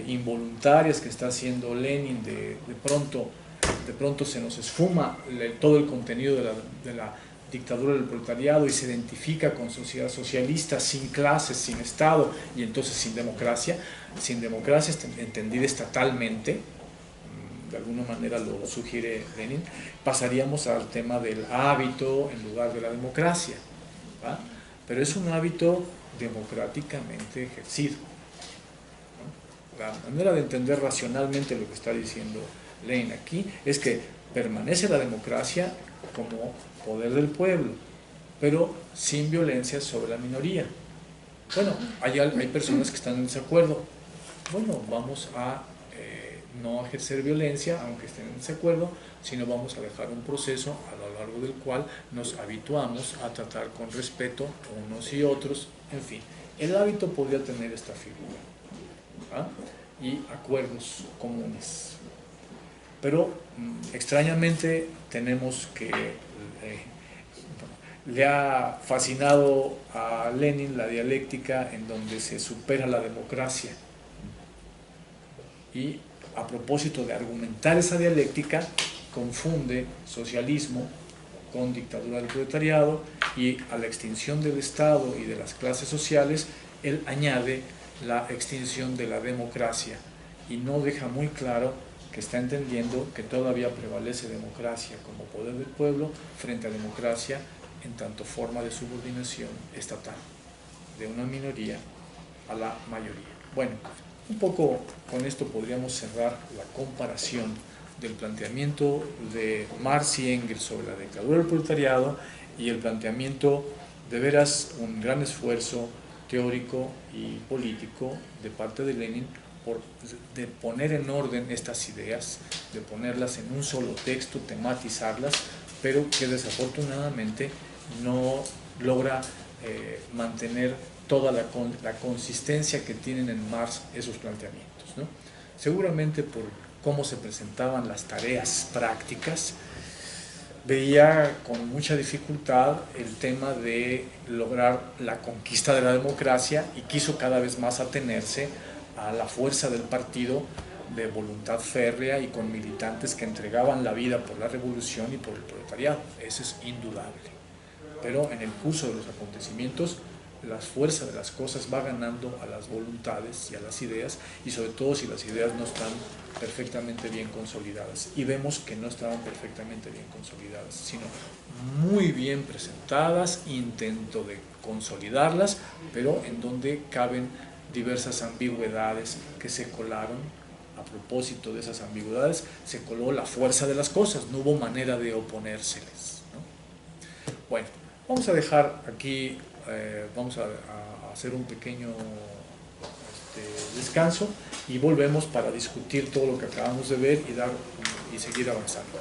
involuntarias que está haciendo Lenin, de pronto se nos esfuma todo el contenido de la dictadura del proletariado y se identifica con sociedad socialista, sin clases, sin Estado y entonces sin democracia entendida estatalmente, de alguna manera lo sugiere Lenin, pasaríamos al tema del hábito en lugar de la democracia, ¿va? Pero es un hábito democráticamente ejercido, ¿no? La manera de entender racionalmente lo que está diciendo Lenin aquí es que permanece la democracia como poder del pueblo, pero sin violencia sobre la minoría. Bueno, hay personas que están en desacuerdo. Bueno, vamos a no ejercer violencia, aunque estén en desacuerdo, sino vamos a dejar un proceso a lo largo del cual nos habituamos a tratar con respeto unos y otros, en fin. El hábito podría tener esta figura, ¿ah? Y acuerdos comunes. Pero extrañamente tenemos que le ha fascinado a Lenin la dialéctica en donde se supera la democracia. Y a propósito de argumentar esa dialéctica, confunde socialismo con dictadura del proletariado, y a la extinción del Estado y de las clases sociales, él añade la extinción de la democracia y no deja muy claro que está entendiendo que todavía prevalece democracia como poder del pueblo frente a democracia en tanto forma de subordinación estatal de una minoría a la mayoría. Bueno, un poco con esto podríamos cerrar la comparación del planteamiento de Marx y Engels sobre la dictadura del proletariado y el planteamiento de veras un gran esfuerzo teórico y político de parte de Lenin de poner en orden estas ideas, de ponerlas en un solo texto, tematizarlas, pero que desafortunadamente no logra mantener toda la consistencia que tienen en Marx esos planteamientos, ¿no? Seguramente por cómo se presentaban las tareas prácticas, veía con mucha dificultad el tema de lograr la conquista de la democracia y quiso cada vez más atenerse a la fuerza del partido de voluntad férrea y con militantes que entregaban la vida por la revolución y por el proletariado. Eso es indudable. Pero en el curso de los acontecimientos, la fuerza de las cosas va ganando a las voluntades y a las ideas, y sobre todo si las ideas no están perfectamente bien consolidadas. Y vemos que no estaban perfectamente bien consolidadas, sino muy bien presentadas, intento de consolidarlas, pero en donde caben diversas ambigüedades que se colaron. A propósito de esas ambigüedades, se coló la fuerza de las cosas, no hubo manera de oponérseles, ¿no? Bueno, vamos a dejar aquí, vamos a hacer un pequeño descanso y volvemos para discutir todo lo que acabamos de ver y seguir avanzando.